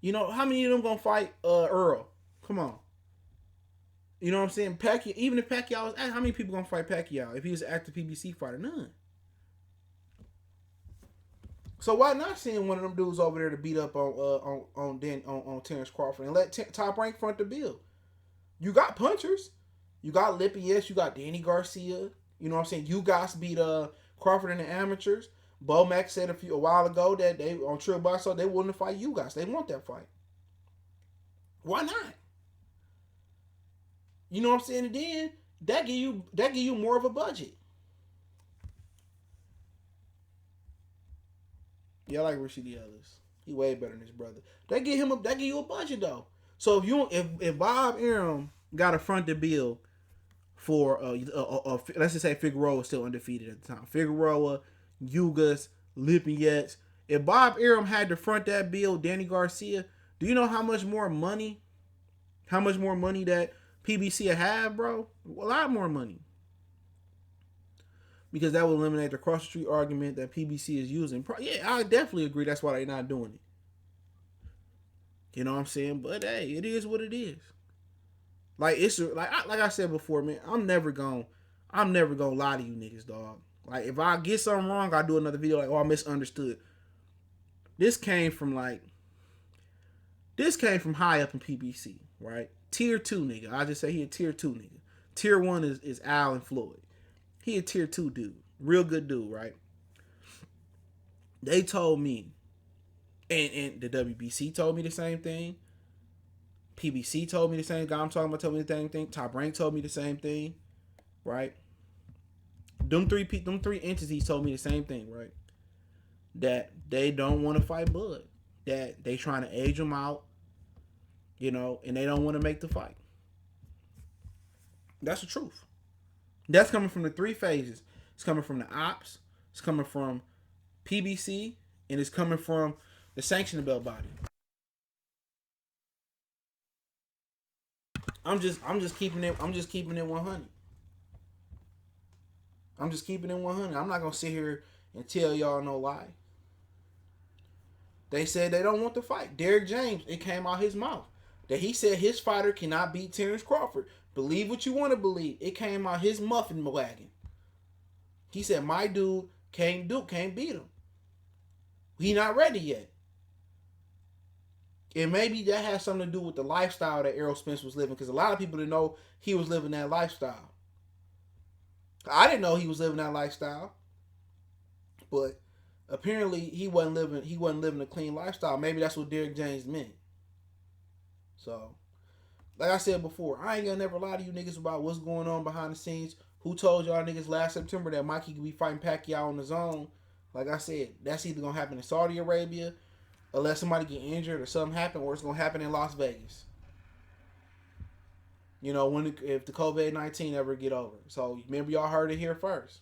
You know, how many of them gonna fight Earl? Come on. You know what I'm saying? Pacquiao, even if Pacquiao was, how many people gonna fight Pacquiao if he was an active PBC fighter? None. So why not send one of them dudes over there to beat up on Terence Crawford and let Top Rank front the bill? You got punchers. You got Lipias. You got Danny Garcia. You know what I'm saying? You guys beat Crawford in the amateurs. Bo Mack said a while ago that they on Trill Boxer they wouldn't fight you guys. They want that fight. Why not? You know what I'm saying? And then that give you more of a budget. Yeah, I like Rashidi Ellis. He way better than his brother. That give you a budget though. So if Bob Arum got to front the bill for let's just say Figueroa was still undefeated at the time. Figueroa, Ugas, Lipias. If Bob Arum had to front that bill, Danny Garcia, do you know how much more money that PBC would have, bro? A lot more money. Because that would eliminate the cross the street argument that PBC is using. Yeah, I definitely agree. That's why they're not doing it. You know what I'm saying? But hey, it is what it is. Like like I said before, man. I'm never gonna lie to you niggas, dog. Like if I get something wrong, I'll do another video like, oh, I misunderstood. This came from high up in PBC, right? Tier 2 nigga. I just say he a tier 2 nigga. Tier 1 is Al and Floyd. He a tier 2 dude. Real good dude, right? They told me, and the WBC told me the same thing. PBC told me the same guy I'm talking about told me the same thing. Top Rank told me the same thing, right? Them three entities told me the same thing, right? That they don't want to fight Bud. That they trying to age him out, you know, and they don't want to make the fight. That's the truth. That's coming from the 3 phases. It's coming from the ops. It's coming from PBC, and it's coming from the sanctioning belt body. I'm just keeping it 100. I'm just keeping it 100. I'm not gonna sit here and tell y'all no lie. They said they don't want to fight. Derrick James, it came out his mouth that he said his fighter cannot beat Terence Crawford. Believe what you want to believe. It came out his muffin wagon. He said my dude can't beat him. He not ready yet. And maybe that has something to do with the lifestyle that Errol Spence was living, because a lot of people didn't know he was living that lifestyle. I didn't know he was living that lifestyle, but apparently he wasn't living a clean lifestyle. Maybe that's what Derrick James meant. So, like I said before, I ain't gonna never lie to you niggas about what's going on behind the scenes. Who told y'all niggas last September that Mikey could be fighting Pacquiao on his own? Like I said, that's either gonna happen in Saudi Arabia, unless somebody get injured or something happen, or it's gonna happen in Las Vegas. You know, if the COVID-19 ever get over. So remember, y'all heard it here first.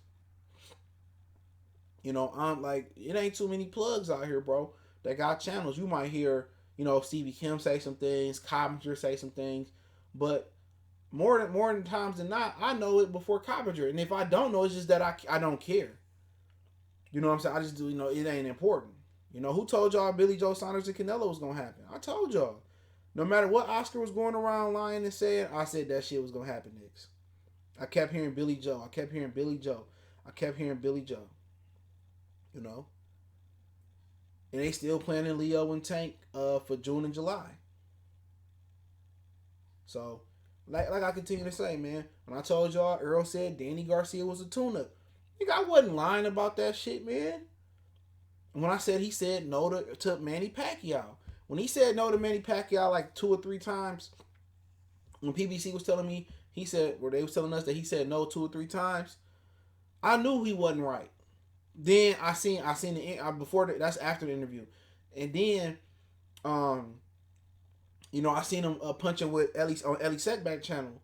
You know, I'm like, it ain't too many plugs out here, bro. That got channels. You might hear, you know, Stevie Kim say some things, Coppinger say some things, but more than times than not, I know it before Coppinger. And if I don't know, it's just that I don't care. You know what I'm saying? I just do, you know, it ain't important. You know, who told y'all Billy Joe Saunders and Canelo was gonna happen? I told y'all. No matter what Oscar was going around lying and saying, I said that shit was gonna happen next. I kept hearing Billy Joe. I kept hearing Billy Joe. I kept hearing Billy Joe. You know? And they still planning Leo and Tank for June and July. So, like I continue to say, man, when I told y'all Earl said Danny Garcia was a tune-up, nigga, I wasn't lying about that shit, man. When I said he said no to Manny Pacquiao. When he said no to Manny Pacquiao like 2 or 3 times, when PBC was telling me, he said, where they was telling us that he said no 2 or 3 times, I knew he wasn't right. Then I seen the before that's after the interview, and then, you know, I seen him punching with Ellie on Ellie Setback channel,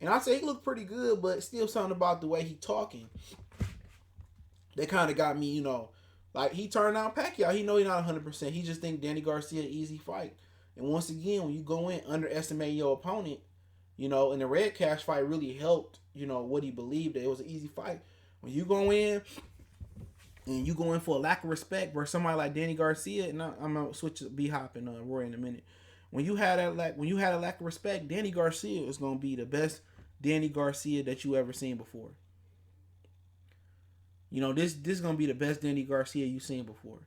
and I say he looked pretty good, but still something about the way he talking. They kind of got me, you know, like he turned down Pacquiao. He know he's not 100%. He just think Danny Garcia an easy fight. And once again, when you go in underestimating your opponent, you know, and the Red Cash fight really helped, you know, what he believed that it was an easy fight. When you go in and you go in for a lack of respect versus somebody like Danny Garcia, and I'm gonna switch to BHop and Roy in a minute. When you had a lack of respect, Danny Garcia is gonna be the best Danny Garcia that you ever seen before. You know, this is gonna be the best Danny Garcia you've seen before.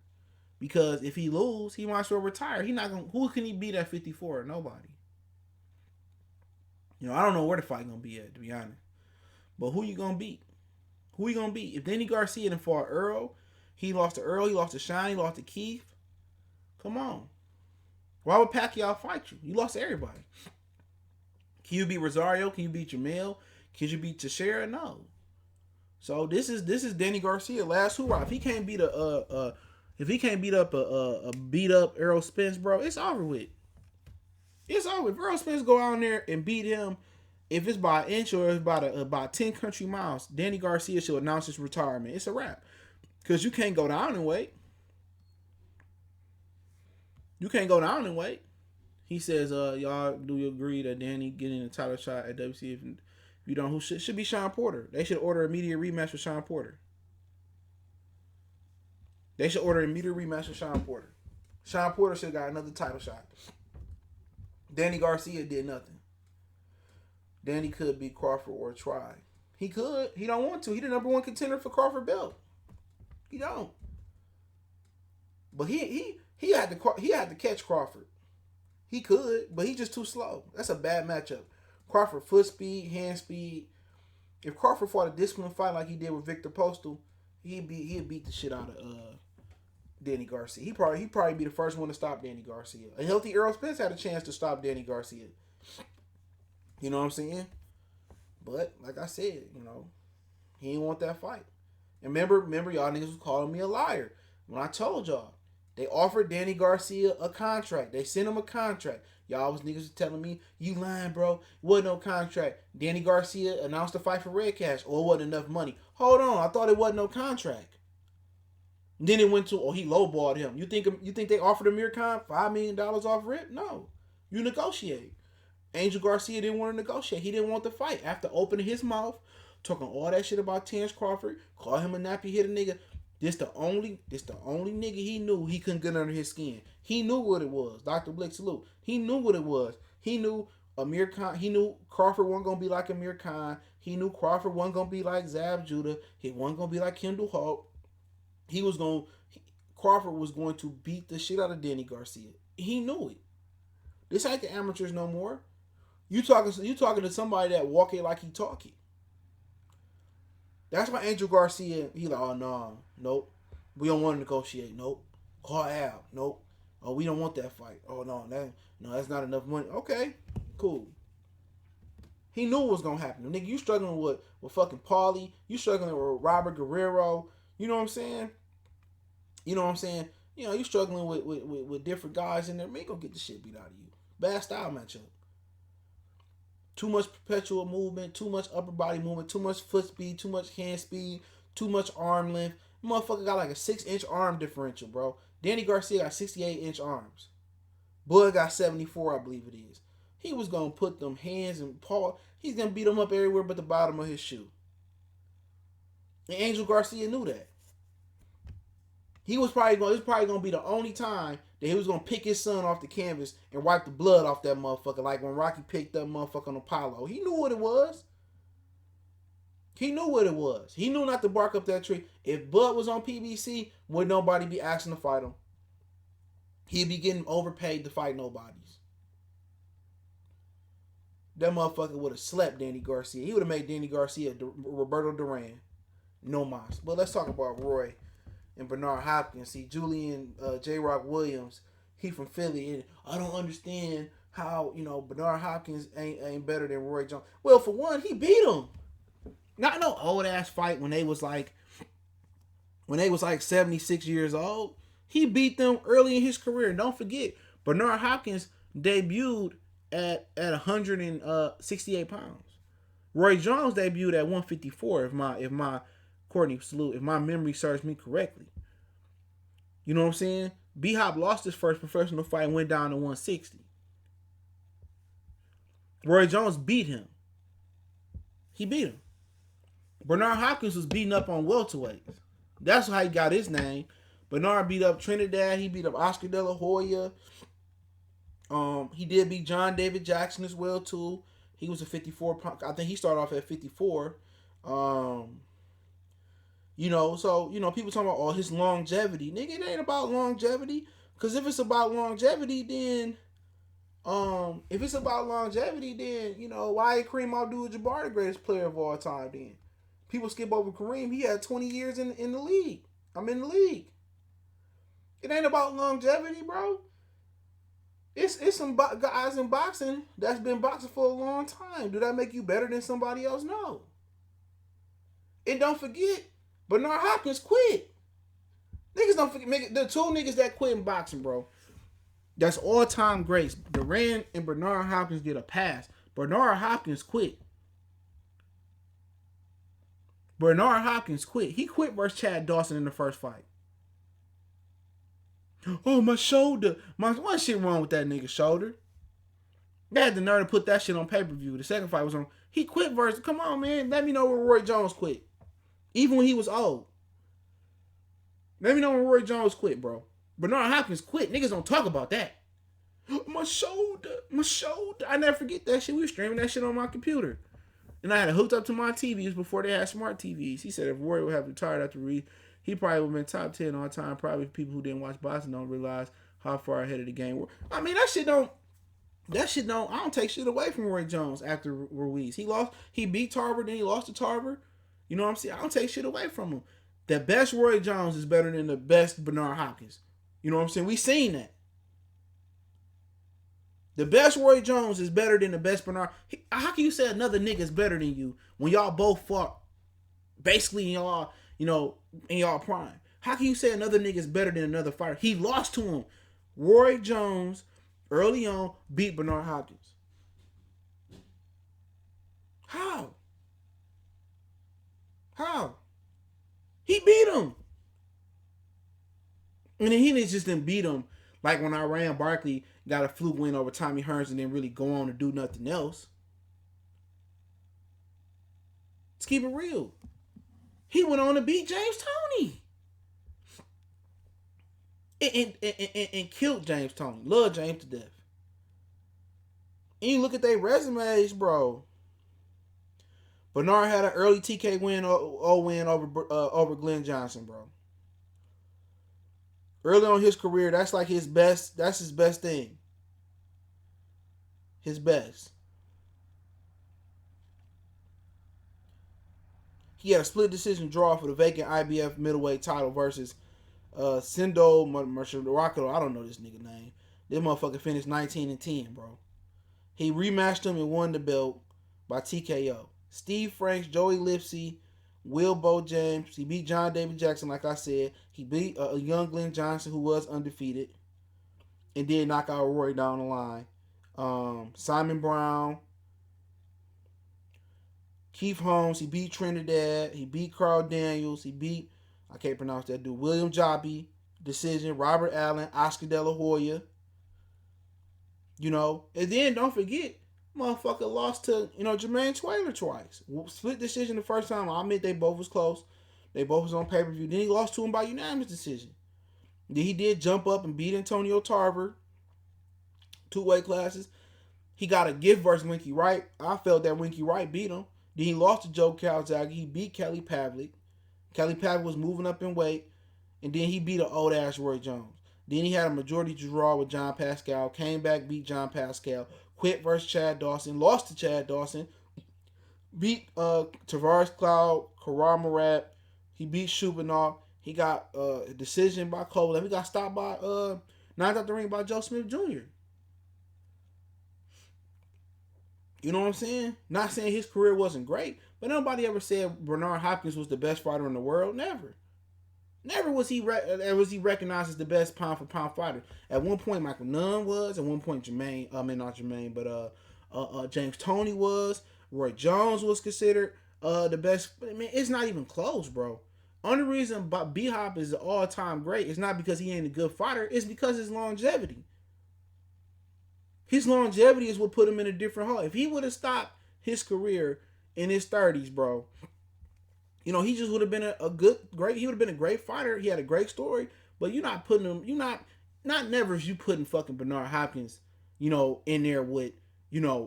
Because if he lose, he might as well retire. He not gonna. Who can he beat at 54? Nobody. You know, I don't know where the fight gonna be at, to be honest. But who you gonna beat? Who you gonna beat? If Danny Garcia done fought Earl, he lost to Shawn, he lost to Keith. Come on. Why would Pacquiao fight you? You lost to everybody. Can you beat Rosario? Can you beat Jamel? Can you beat Teixeira? No. So this is Danny Garcia last hoorah. If he can't beat up a beat up Errol Spence, bro, it's over with. It's over. If Errol Spence go out there and beat him, if it's by an inch or it's about 10 country miles, Danny Garcia should announce his retirement. It's a wrap. Because you can't go down and wait. You can't go down and wait. He says, y'all, do you agree that Danny getting a title shot at WC? If you don't, who should be Shawn Porter. They should order an immediate rematch with Shawn Porter. Shawn Porter should have got another title shot. Danny Garcia did nothing. Danny could beat Crawford or try. He could. He don't want to. He the number 1 contender for Crawford belt. He don't. But he had to catch Crawford. He could, but he's just too slow. That's a bad matchup. Crawford foot speed, hand speed. If Crawford fought a disciplined fight like he did with Victor Postal, he'd beat the shit out of Danny Garcia. He'd probably be the first one to stop Danny Garcia. A healthy Errol Spence had a chance to stop Danny Garcia. You know what I'm saying? But like I said, you know, he didn't want that fight. And remember y'all niggas was calling me a liar when I told y'all they offered Danny Garcia a contract. They sent him a contract. Y'all was niggas telling me, you lying, bro. Wasn't no contract. Danny Garcia announced the fight for Red Cash. Oh, it wasn't enough money. Hold on, I thought it wasn't no contract. And then it went to, he lowballed him. You think they offered Amir Khan $5 million off rip? No. You negotiate. Angel Garcia didn't want to negotiate. He didn't want the fight. After opening his mouth, talking all that shit about Terence Crawford, call him a nappy hitter nigga. This the only nigga he knew he couldn't get under his skin. He knew what it was. Dr. Blick salute. He knew what it was. He knew Amir Khan. He knew Crawford wasn't gonna be like Amir Khan. He knew Crawford wasn't gonna be like Zab Judah. He wasn't gonna be like Kendall Holt. Crawford was going to beat the shit out of Danny Garcia. He knew it. This ain't the amateurs no more. You talking to somebody that walk it like he talking. That's why Angel Garcia, he like, oh no, nope. We don't want to negotiate. Nope. Call Al. Nope. Oh, we don't want that fight. Oh no, that's not enough money. Okay, cool. He knew what was gonna happen. Nigga, you struggling with fucking Paulie. You struggling with Robert Guerrero. You know what I'm saying? You know what I'm saying? You know, you struggling with different guys in there. Man, gonna get the shit beat out of you. Bad style matchup. Too much perpetual movement, too much upper body movement, too much foot speed, too much hand speed, too much arm length. Motherfucker got like a 6-inch arm differential, bro. Danny Garcia got 68-inch arms. Bud got 74, I believe it is. He was gonna put them hands and paw. He's gonna beat them up everywhere but the bottom of his shoe. And Angel Garcia knew that. He was probably gonna be the only time that he was gonna pick his son off the canvas and wipe the blood off that motherfucker, like when Rocky picked that motherfucker on Apollo. He knew what it was. He knew what it was. He knew not to bark up that tree. If Bud was on PBC, would nobody be asking to fight him? He'd be getting overpaid to fight nobodies. That motherfucker would have slept Danny Garcia. He would have made Danny Garcia Roberto Duran. No mas. But let's talk about Roy and Bernard Hopkins. See, Julian J-Rock Williams, he from Philly. And I don't understand how, Bernard Hopkins ain't better than Roy Jones. Well, for one, he beat him. Not no old ass fight when they was like 76 years old. He beat them early in his career. Don't forget, Bernard Hopkins debuted at 168 pounds. Roy Jones debuted at 154. If my Courtney salute, if my memory serves me correctly. You know what I'm saying? BHop lost his first professional fight and went down to 160. Roy Jones beat him. He beat him. Bernard Hopkins was beating up on welterweights. That's how he got his name. Bernard beat up Trinidad. He beat up Oscar De La Hoya. He did beat John David Jackson as well too. He was a 54 pound. I think he started off at 54. People talking about his longevity. Nigga, it ain't about longevity. Cause if it's about longevity, then why ain't Kareem Abdul-Jabbar the greatest player of all time then? People skip over Kareem. He had 20 years in the league. I'm in the league. It ain't about longevity, bro. It's some guys in boxing that's been boxing for a long time. Do that make you better than somebody else? No. And don't forget, Bernard Hopkins quit. Niggas don't forget. The two niggas that quit in boxing, bro. That's all-time greats. Duran and Bernard Hopkins get a pass. Bernard Hopkins quit. Bernard Hopkins quit. He quit versus Chad Dawson in the first fight. Oh, my shoulder. What shit wrong with that nigga's shoulder? They had the nerve to put that shit on pay-per-view. The second fight was on. He quit versus. Come on, man. Let me know where Roy Jones quit. Even when he was old. Let me know when Roy Jones quit, bro. Bernard Hopkins quit. Niggas don't talk about that. My shoulder. I never forget that shit. We were streaming that shit on my computer. And I had it hooked up to my TVs before they had smart TVs. He said if Roy would have retired after Reed, he probably would have been top 10 all time. Probably people who didn't watch boxing don't realize how far ahead of the game were. I mean, I don't take shit away from Roy Jones after Ruiz. He beat Tarver, then he lost to Tarver. You know what I'm saying? I don't take shit away from him. The best Roy Jones is better than the best Bernard Hopkins. You know what I'm saying? We seen that. The best Roy Jones is better than the best Bernard. How can you say another nigga is better than you when y'all both fought basically in y'all prime? How can you say another nigga is better than another fighter? He lost to him. Roy Jones, early on, beat Bernard Hopkins. How? He beat him. And then he didn't beat him like when Iran Barkley got a fluke win over Tommy Hearns and didn't really go on to do nothing else. Let's keep it real. He went on to beat James Toney. And killed James Toney. Loved James to death. And you look at their resumes, bro. Bernard had an early TK win over Glenn Johnson, bro. Early on in his career, that's like his best. That's his best thing. His best. He had a split decision draw for the vacant IBF middleweight title versus Sendo Marshall. I don't know this nigga name. This motherfucker finished 19-10, bro. He rematched him and won the belt by TKO. Steve Franks, Joey Lipsy, Wilbo James. He beat John David Jackson, like I said. He beat a young Glenn Johnson who was undefeated and did knock out Roy down the line. Simon Brown, Keith Holmes. He beat Trinidad. He beat Carl Daniels. He beat, I can't pronounce that dude, William Jobby, decision. Robert Allen, Oscar De La Hoya. You know, and then don't forget, motherfucker lost to, Jermaine Twaler twice. Split decision the first time. I admit they both was close. They both was on pay-per-view. Then he lost to him by unanimous decision. Then he did jump up and beat Antonio Tarver. 2 weight classes. He got a gift versus Winky Wright. I felt that Winky Wright beat him. Then he lost to Joe Calzaghe. He beat Kelly Pavlik. Kelly Pavlik was moving up in weight. And then he beat an old-ass Roy Jones. Then he had a majority draw with John Pascal. Came back, beat John Pascal. Quit versus Chad Dawson. Lost to Chad Dawson. Beat Tavares Cloud, Karar Murat. He beat Shubinov. He got a decision by Kovalev. He got stopped by, knocked out the ring by Joe Smith Jr. You know what I'm saying? Not saying his career wasn't great, but nobody ever said Bernard Hopkins was the best fighter in the world. Never. Never was he recognized as the best pound for pound fighter. At one point, Michael Nunn was. At one point, James Toney was. Roy Jones was considered the best. I mean, it's not even close, bro. Only reason BHop is the all-time great is not because he ain't a good fighter. It's because his longevity. His longevity is what put him in a different hall. If he would have stopped his career in his 30s, bro, he just would have been he would have been a great fighter. He had a great story, but you're not putting him, not never if you putting fucking Bernard Hopkins, in there with,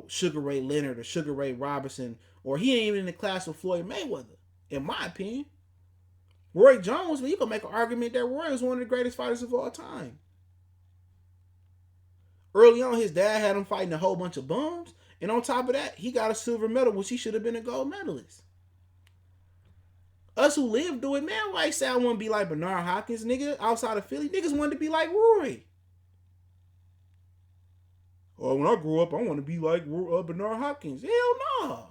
Sugar Ray Leonard or Sugar Ray Robinson, or he ain't even in the class with Floyd Mayweather, in my opinion. Roy Jones, you can make an argument that Roy is one of the greatest fighters of all time. Early on, his dad had him fighting a whole bunch of bums, and on top of that, he got a silver medal, which he should have been a gold medalist. Us who lived through it, man, like say I want to be like Bernard Hopkins, nigga, outside of Philly. Niggas wanted to be like Roy. Oh, when I grow up, I want to be like Bernard Hopkins. Hell no.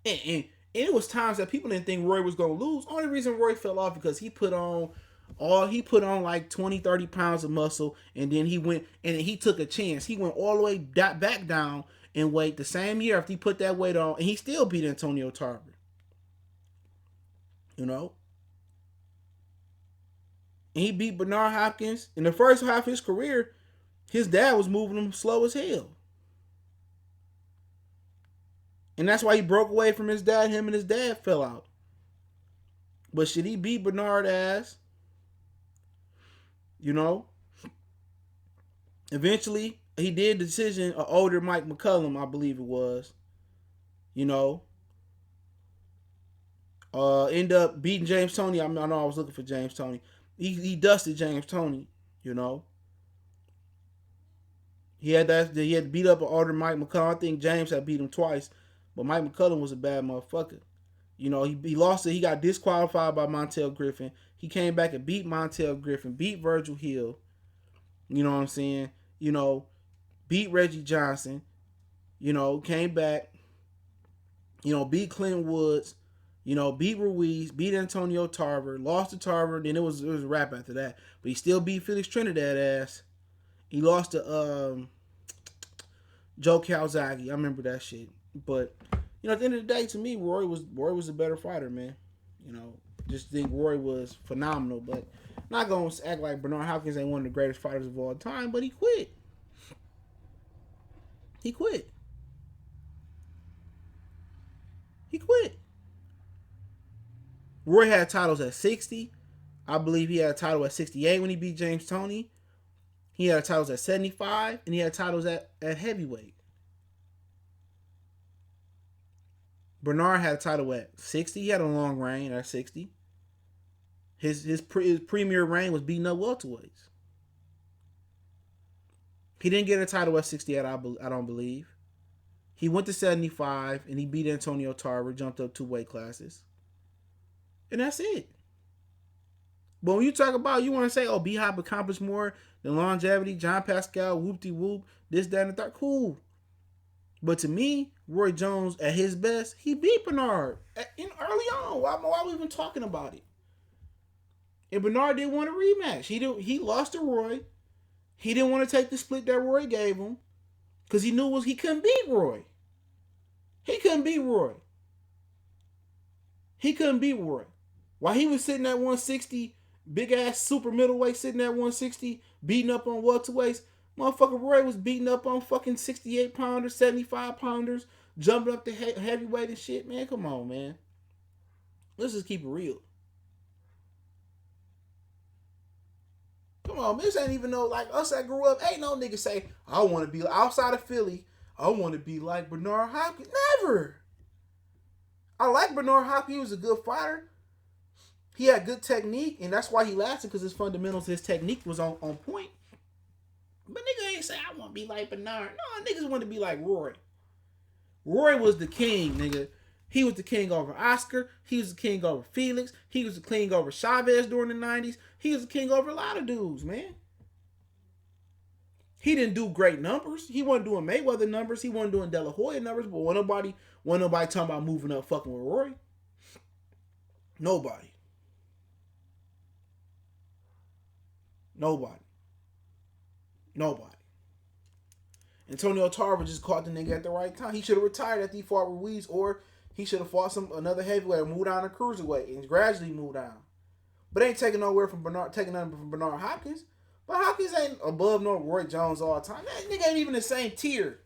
And it was times that people didn't think Roy was going to lose. Only reason Roy fell off because he put on like 20, 30 pounds of muscle, and then he went and he took a chance. He went all the way back down in weight the same year after he put that weight on, and he still beat Antonio Tarver. And he beat Bernard Hopkins. In the first half of his career, his dad was moving him slow as hell. And that's why he broke away from his dad. Him and his dad fell out. But shit, he beat Bernard ass. Eventually, he did the decision, an older Mike McCullum, I believe it was. End up beating James Toney. I know I was looking for James Toney. He dusted James Toney, He had to beat up an older Mike McCullum. I think James had beat him twice. But Mike McCullum was a bad motherfucker. He lost it. He got disqualified by Montel Griffin. He came back and beat Montel Griffin, beat Virgil Hill. You know what I'm saying? Beat Reggie Johnson. Came back. Beat Clint Woods. Beat Ruiz, beat Antonio Tarver, lost to Tarver. Then it was a wrap after that. But he still beat Felix Trinidad ass. He lost to Joe Calzaghe. I remember that shit. But at the end of the day, to me, Roy was a better fighter, man. Just think Roy was phenomenal. But not gonna act like Bernard Hopkins ain't one of the greatest fighters of all time. But he quit. He quit. Roy had titles at 60. I believe he had a title at 68 when he beat James Toney. He had titles at 75, and he had titles at heavyweight. Bernard had a title at 60. He had a long reign at 60. His premier reign was beating up welterweights. He didn't get a title at 68, I don't believe. He went to 75 and he beat Antonio Tarver, jumped up 2 weight classes. And that's it. But when you talk about, you want to say, oh, BHop accomplished more than longevity, John Pascal, whoop-de-whoop, this, that, and the third. Cool. But to me, Roy Jones, at his best, he beat Bernard early on. Why are we even talking about it? And Bernard didn't want a rematch. He lost to Roy. He didn't want to take the split that Roy gave him because he knew he couldn't beat Roy. He couldn't beat Roy. He couldn't beat Roy. While he was sitting at 160, big ass super middleweight sitting at 160, beating up on welterweights, motherfucker Roy was beating up on fucking 68 pounders, 75 pounders, jumping up to heavyweight and shit. Man, come on, man. Let's just keep it real. Come on, man. This ain't even no, like us that grew up, ain't no nigga say, I want to be, outside of Philly, I want to be like Bernard Hopkins. Never. I like Bernard Hopkins. He was a good fighter. He had good technique, and that's why he lasted, because his fundamentals, his technique was on point. But nigga ain't say, I want to be like Bernard. No, niggas want to be like Roy. Roy was the king, nigga. He was the king over Oscar. He was the king over Felix. He was the king over Chavez during the 90s. He was the king over a lot of dudes, man. He didn't do great numbers. He wasn't doing Mayweather numbers. He wasn't doing De La Hoya numbers. But wasn't nobody talking about moving up fucking with Roy. Nobody. Antonio Tarver just caught the nigga at the right time. He should have retired after he fought Ruiz, or he should have fought another heavyweight and moved down to cruiserweight and gradually moved down. But ain't taking nothing from Bernard Hopkins. But Hopkins ain't above no Roy Jones all the time. That nigga ain't even the same tier.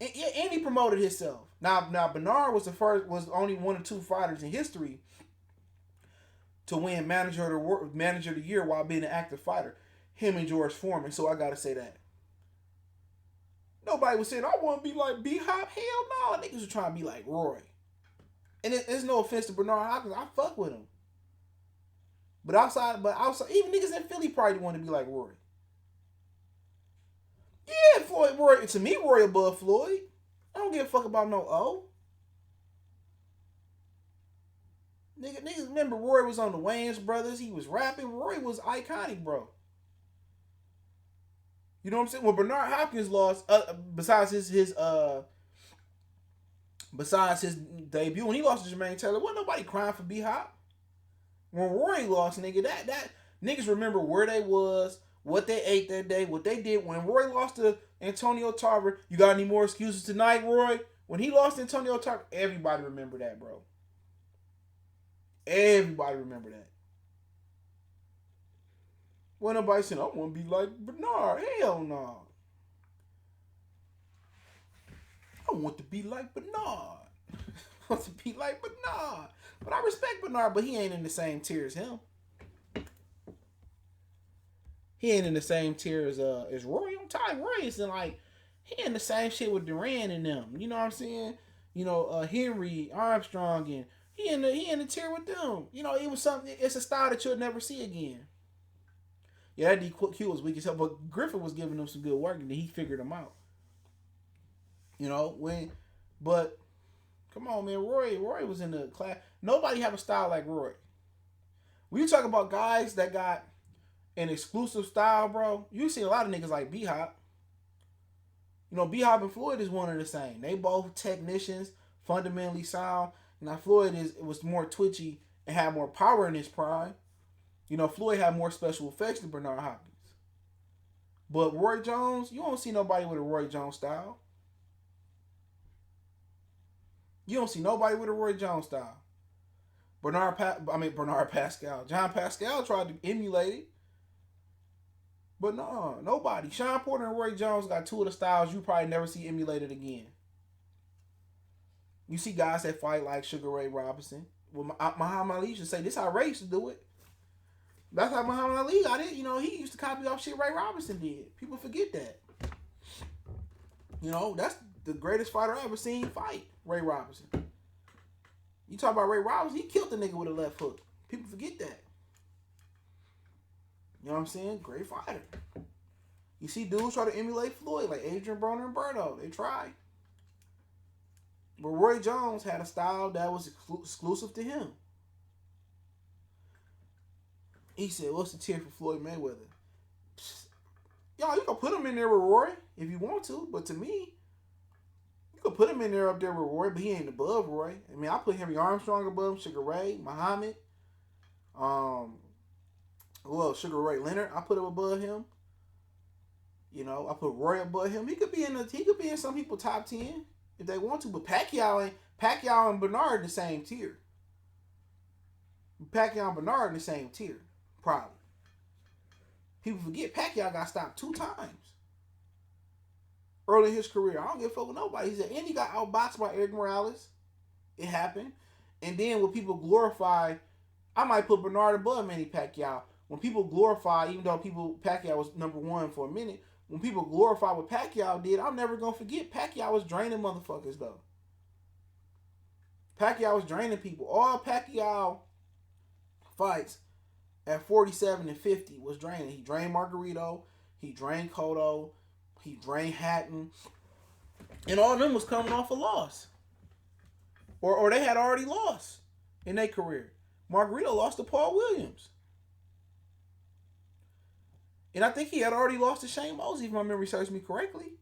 And he promoted himself. Now Bernard was only one of 2 fighters in history to win manager of the year while being an active fighter. Him and George Foreman. So I gotta say that. Nobody was saying, I want to be like BHop. Hell no. Niggas were trying to be like Roy. And it's no offense to Bernard Hopkins. I fuck with him. But outside, even niggas in Philly probably want to be like Roy. Yeah, Roy. To me, Roy above Floyd. I don't give a fuck about no O. Niggas remember Roy was on the Wayans Brothers. He was rapping. Roy was iconic, bro. You know what I'm saying? When Bernard Hopkins lost, besides his debut, when he lost to Jermaine Taylor, wasn't nobody crying for BHop. When Roy lost, nigga, that niggas remember where they was, what they ate that day, what they did. When Roy lost to Antonio Tarver, you got any more excuses tonight, Roy? When he lost to Antonio Tarver, everybody remember that, bro. Everybody remember that. When nobody said, I want to be like Bernard. Hell no. I want to be like Bernard. I want to be like Bernard. But I respect Bernard, but he ain't in the same tier as him. He ain't in the same tier as Roy. I'm tired. Roy isn't like, he in the same shit with Duran and them. You know what I'm saying? You know, Henry, Armstrong, and he in the tier with them. You know, it was something. It's a style that you'll never see again. Yeah, that DQ was weak as hell, but Griffin was giving him some good work, and then he figured him out. You know, but come on, man, Roy was in the class. Nobody have a style like Roy. When you talk about guys that got an exclusive style, bro, you see a lot of niggas like BHop. You know, BHop and Floyd is one of the same. They both technicians, fundamentally sound. Now Floyd was more twitchy and had more power in his prime. You know, Floyd had more special effects than Bernard Hopkins. But Roy Jones, you don't see nobody with a Roy Jones style. You don't see nobody with a Roy Jones style. Bernard Pascal. John Pascal tried to emulate it. But no, nobody. Shawn Porter and Roy Jones got 2 of the styles you probably never see emulated again. You see guys that fight like Sugar Ray Robinson. Well, Muhammad Ali used to say, this is how Ray used to do it. That's how Muhammad Ali got it. You know, he used to copy off shit Ray Robinson did. People forget that. You know, that's the greatest fighter I ever seen fight, Ray Robinson. You talk about Ray Robinson, he killed the nigga with a left hook. People forget that. You know what I'm saying? Great fighter. You see dudes try to emulate Floyd, like Adrian Broner and Berto. They try. But Roy Jones had a style that was exclusive to him. He said, what's the tier for Floyd Mayweather? Y'all, you can put him in there with Roy if you want to, but to me, you could put him in there up there with Roy, but he ain't above Roy. I mean, I put Henry Armstrong above him, Sugar Ray, Muhammad, Sugar Ray Leonard, I put him above him. You know, I put Roy above him. He could be in some people top 10 if they want to, but Pacquiao and Bernard in the same tier. Pacquiao and Bernard in the same tier, probably. People forget Pacquiao got stopped 2 times early in his career. I don't give a fuck with nobody. He said, and he got outboxed by Eric Morales. It happened. And then when people glorify, I might put Bernard above Manny Pacquiao. When people glorify, even though Pacquiao was number 1 for a minute, when people glorify what Pacquiao did, I'm never going to forget Pacquiao was draining motherfuckers, though. Pacquiao was draining people. All Pacquiao fights at 47 and 50 was draining. He drained Margarito. He drained Cotto. He drained Hatton. And all of them was coming off a loss. Or they had already lost in their career. Margarito lost to Paul Williams. And I think he had already lost to Shane Mosley, if my memory serves me correctly.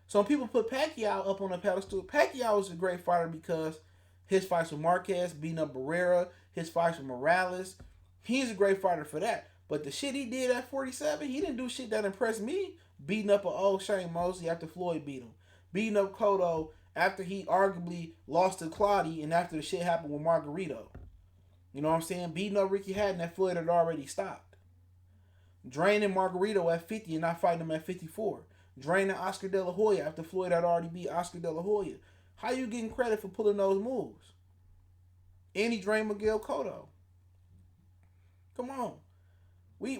So when people put Pacquiao up on a pedestal, Pacquiao was a great fighter because his fights with Marquez, beating up Barrera, his fights with Morales, he's a great fighter for that. But the shit he did at 47, he didn't do shit that impressed me. Beating up an old Shane Mosley after Floyd beat him. Beating up Cotto after he arguably lost to Claudio and after the shit happened with Margarito. You know what I'm saying? Beating up Ricky Hatton that Floyd had already stopped. Draining Margarito at 50 and not fighting him at 54. Draining Oscar De La Hoya after Floyd had already beat Oscar De La Hoya. How you getting credit for pulling those moves? And he drained Miguel Cotto. Come on. We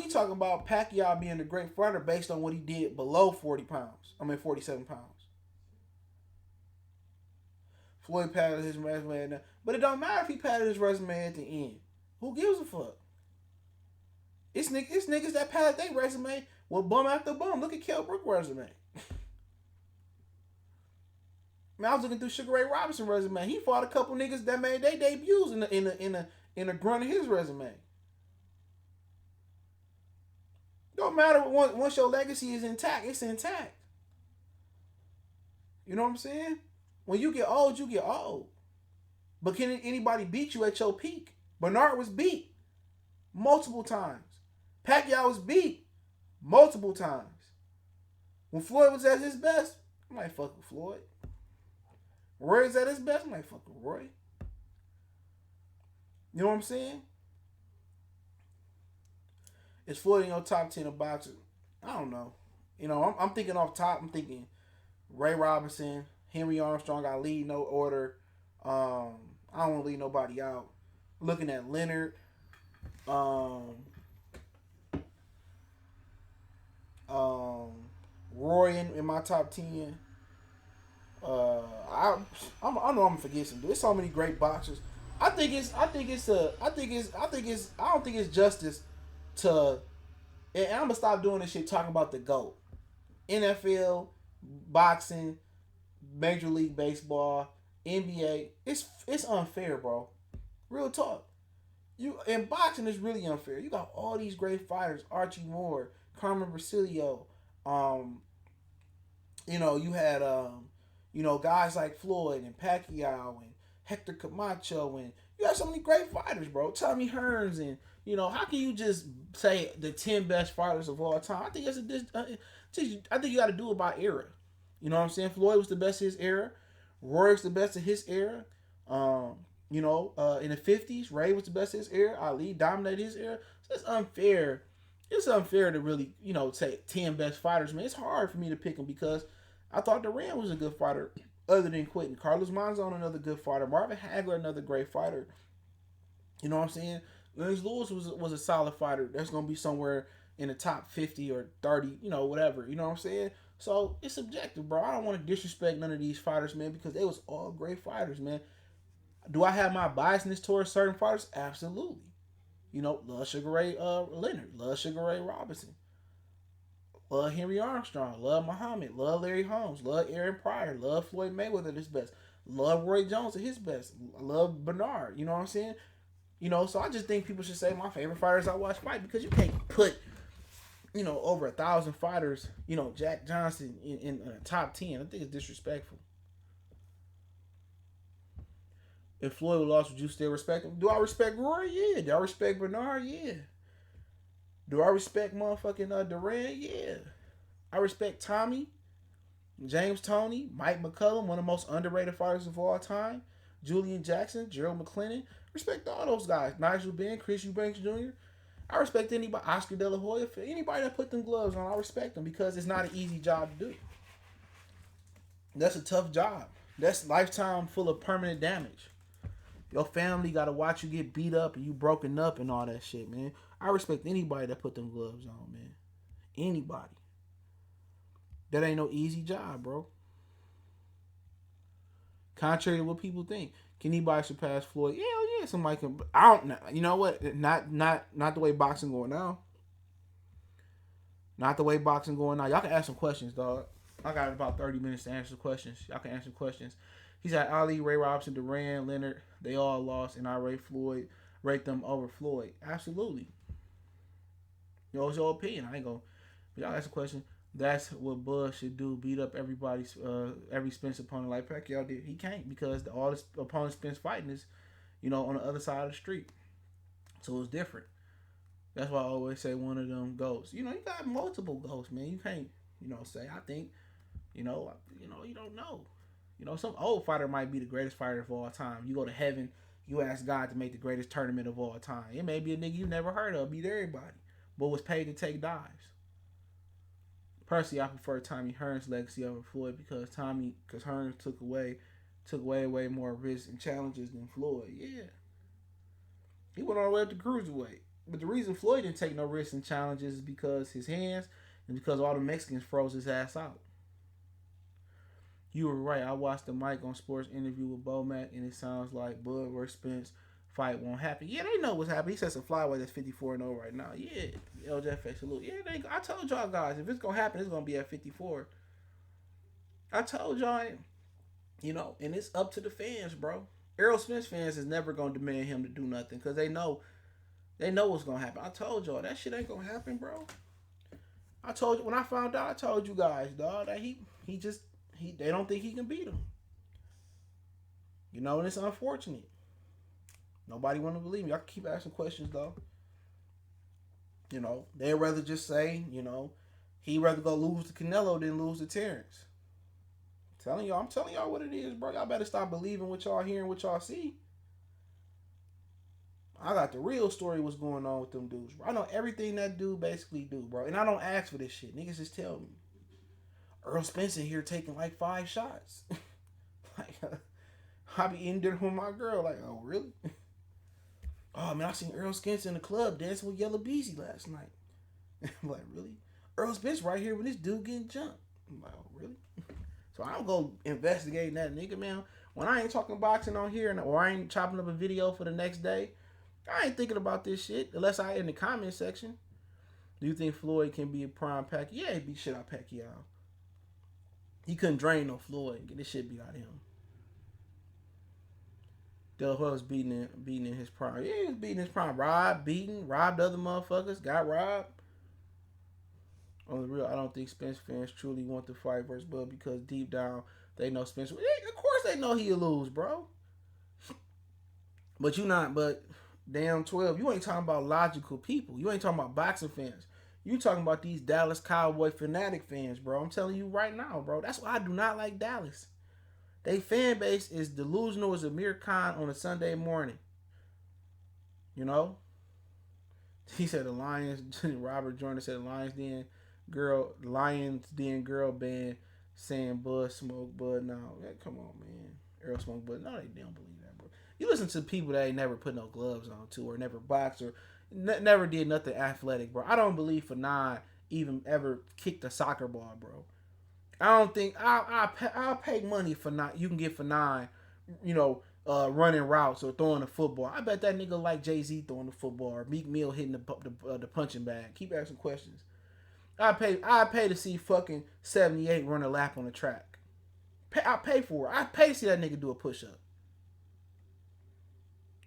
talking about Pacquiao being a great fighter based on what he did below 47 pounds. Floyd padded his resume, but it don't matter if he padded his resume at the end. Who gives a fuck? It's niggas that padded their resume with bum after bum. Look at Kell Brook resume. Man, I was looking through Sugar Ray Robinson resume. He fought a couple niggas that made their debuts in the grunt of his resume. Don't matter once your legacy is intact, it's intact. You know what I'm saying? When you get old, you get old. But can anybody beat you at your peak? Bernard was beat multiple times. Pacquiao was beat multiple times. When Floyd was at his best, I might fuck with Floyd. Roy is at his best, I might fuck with Roy. You know what I'm saying? Is Floyd in your top 10 of boxing? I don't know. You know, I'm thinking off top. I'm thinking Ray Robinson, Henry Armstrong. I lead no order. I don't want to leave nobody out. Looking at Leonard. Roy in my top 10. I know I'm gonna forget some. There's so many great boxers. I don't think it's justice to, and I'm gonna stop doing this shit talking about the GOAT. NFL, boxing, Major League Baseball, NBA. It's unfair, bro. Real talk. In boxing, it's really unfair. You got all these great fighters: Archie Moore, Carmen Brasilio. You had guys like Floyd and Pacquiao and Hector Camacho, and you have so many great fighters, bro. Tommy Hearns, and how can you just say the 10 best fighters of all time? I think I think you got to do it by era. You know what I'm saying? Floyd was the best of his era. Roy was the best of his era. In the 50s, Ray was the best of his era. Ali dominated his era. So it's unfair. It's unfair to really, say 10 best fighters, man. It's hard for me to pick them because I thought Duran was a good fighter other than Quentin. Carlos Monzon, another good fighter. Marvin Hagler, another great fighter. You know what I'm saying? Lennox Lewis was a solid fighter. That's going to be somewhere in the top 50 or 30, whatever. You know what I'm saying? So it's subjective, bro. I don't want to disrespect none of these fighters, man, because they was all great fighters, man. Do I have my biasness towards certain fighters? Absolutely. Love Sugar Ray Leonard. Love Sugar Ray Robinson. Love Henry Armstrong. Love Muhammad. Love Larry Holmes. Love Aaron Pryor. Love Floyd Mayweather at his best. Love Roy Jones at his best. Love Bernard. You know what I'm saying? So I just think people should say my favorite fighters I watch fight, because you can't put, over 1,000 fighters, Jack Johnson in a top 10. I think it's disrespectful. If Floyd lost, would you still respect him? Do I respect Roy? Yeah. Do I respect Bernard? Yeah. Do I respect motherfucking Durant? Yeah. I respect Tommy, James Toney, Mike McCullum, one of the most underrated fighters of all time, Julian Jackson, Gerald McClellan. Respect all those guys. Nigel Benn, Chris Eubanks Jr. I respect anybody, Oscar De La Hoya. For anybody that put them gloves on, I respect them, because it's not an easy job to do. That's a tough job. That's lifetime full of permanent damage. Your family got to watch you get beat up and you broken up and all that shit, man. I respect anybody that put them gloves on, man. Anybody. That ain't no easy job, bro. Contrary to what people think. Can anybody surpass Floyd? Yeah, somebody can. I don't know. You know what? Not the way boxing going now. Not the way boxing going now. Y'all can ask some questions, dog. I got about 30 minutes to answer questions. Y'all can answer questions. He said Ali, Ray Robinson, Duran, Leonard, they all lost, and I rate them over Floyd. Absolutely. It's your opinion. I ain't gonna. Y'all ask a question. That's what Bud should do. Beat up every Spence opponent like Pacquiao did. He can't, because all the opponents Spence fighting is, on the other side of the street. So it's different. That's why I always say one of them goats. You got multiple goats, man. You can't, say I think, you don't know. Some old fighter might be the greatest fighter of all time. You go to heaven, you ask God to make the greatest tournament of all time. It may be a nigga you never heard of, beat everybody, but was paid to take dives. Personally, I prefer Tommy Hearns' legacy over Floyd, because Hearns took way more risks and challenges than Floyd. Yeah, he went all the way up to cruiserweight. But the reason Floyd didn't take no risks and challenges is because his hands, and because all the Mexicans froze his ass out. You were right. I watched the Mike on Sports interview with Bomac, and it sounds like Bud versus Spence fight won't happen. Yeah, they know what's happening. He says a flyweight that's 54-0 right now. Yeah, LJF salute. Yeah, I told y'all guys, if it's gonna happen, it's gonna be at 54. I told y'all, and it's up to the fans, bro. Errol Spence fans is never gonna demand him to do nothing, because they know what's gonna happen. I told y'all that shit ain't gonna happen, bro. I told you when I found out. I told you guys, dog, that they don't think he can beat him. And it's unfortunate. Nobody want to believe me. I can keep asking questions, though. They'd rather just say, he'd rather go lose to Canelo than lose to Terence. I'm telling y'all what it is, bro. Y'all better stop believing what y'all hearing, what y'all see. I got the real story what's going on with them dudes, bro. I know everything that dude basically do, bro. And I don't ask for this shit. Niggas just tell me. Earl Spence in here taking like 5 shots. I be eating dinner with my girl. Like, oh, really? Oh, man, I seen Earl Spence in the club dancing with Yellow Beezy last night. I'm like, really? Earl Spence right here with this dude getting jumped. I'm like, oh, really? So I'm going to investigate that nigga, man. When I ain't talking boxing on here, or I ain't chopping up a video for the next day, I ain't thinking about this shit unless I in the comment section. Do you think Floyd can be a prime Pacquiao? Yeah, he beat shit out Pacquiao. He couldn't drain no Floyd. Get this shit beat out of him. De La Hoya was beating in his prime. Yeah, he was beating his prime. Robbed other motherfuckers. Got robbed. On the real, I don't think Spence fans truly want to fight versus Bud, because deep down they know Spence. Yeah, of course they know he'll lose, bro. But damn 12, you ain't talking about logical people. You ain't talking about boxing fans. You talking about these Dallas Cowboy fanatic fans, bro. I'm telling you right now, bro. That's why I do not like Dallas. They fan base is delusional as Amir Khan on a Sunday morning. He said the Lions, Robert Jordan said the Lions Den girl band saying Bud smoke Bud. No, come on, man. Earl smoke Bud. No, they don't believe that, bro. You listen to people that ain't never put no gloves on too, or never boxed, or never did nothing athletic, bro. I don't believe Fanon even ever kicked a soccer ball, bro. I don't think I'll pay money for not. You can get Fanon, running routes or throwing a football. I bet that nigga like Jay-Z throwing the football, or Meek Mill hitting the punching bag. Keep asking questions. I pay to see fucking 78 run a lap on the track. I pay for it. I pay to see that nigga do a push up.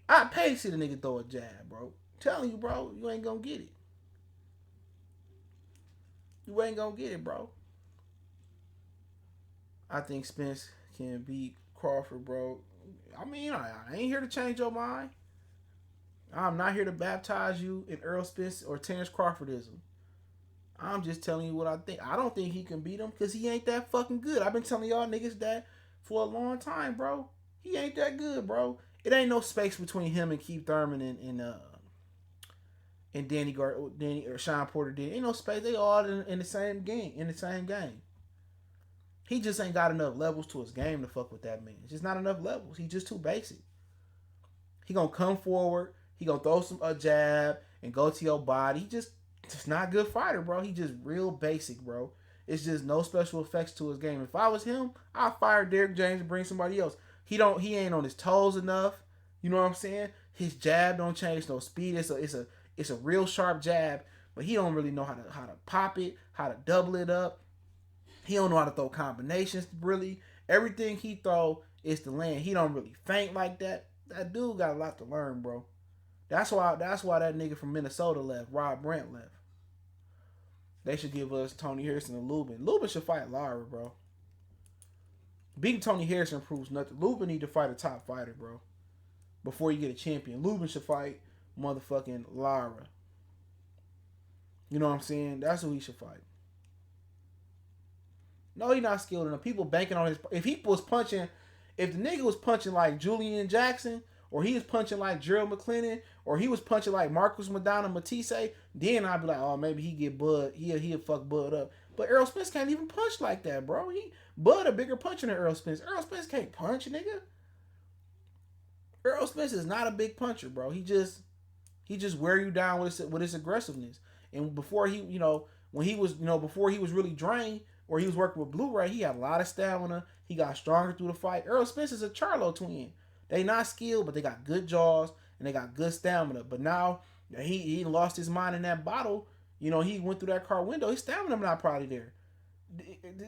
I pay to see the nigga throw a jab, bro. I'm telling you, bro, you ain't gonna get it. You ain't gonna get it, bro. I think Spence can beat Crawford, bro. I mean, I ain't here to change your mind. I'm not here to baptize you in Earl Spence or Terence Crawfordism. I'm just telling you what I think. I don't think he can beat him because he ain't that fucking good. I've been telling y'all niggas that for a long time, bro. He ain't that good, bro. It ain't no space between him and Keith Thurman and Danny or Shawn Porter did. Ain't no space. They all in the same game. In the same game. He just ain't got enough levels to his game to fuck with that man. It's just not enough levels. He's just too basic. He gonna come forward. He gonna throw a jab and go to your body. He just not a good fighter, bro. He just real basic, bro. It's just no special effects to his game. If I was him, I'd fire Derrick James and bring somebody else. He ain't on his toes enough. You know what I'm saying? His jab don't change no speed. It's a real sharp jab, but he don't really know how to pop it, how to double it up. He don't know how to throw combinations, really. Everything he throw is to land. He don't really feint like that. That dude got a lot to learn, bro. That's why that nigga from Minnesota left. Rob Brandt left. They should give us Tony Harrison and Lubin. Lubin should fight Lara, bro. Beating Tony Harrison proves nothing. Lubin need to fight a top fighter, bro. Before you get a champion. Lubin should fight motherfucking Lara. You know what I'm saying? That's who he should fight. No, he's not skilled enough. People banking on his... If the nigga was punching like Julian Jackson, or he was punching like Gerald McClellan, or he was punching like Marcus Madonna Matisse, then I'd be like, oh, maybe he get Bud. He'll fuck Bud up. But Errol Spence can't even punch like that, bro. Bud a bigger puncher than Errol Spence. Errol Spence can't punch, nigga. Errol Spence is not a big puncher, bro. He just wear you down with his aggressiveness. And before before he was really drained, or he was working with Blu-ray, he had a lot of stamina. He got stronger through the fight. Errol Spence is a Charlo twin. They not skilled, but they got good jaws and they got good stamina. But now he lost his mind in that bottle. You know, he went through that car window. His stamina not probably there.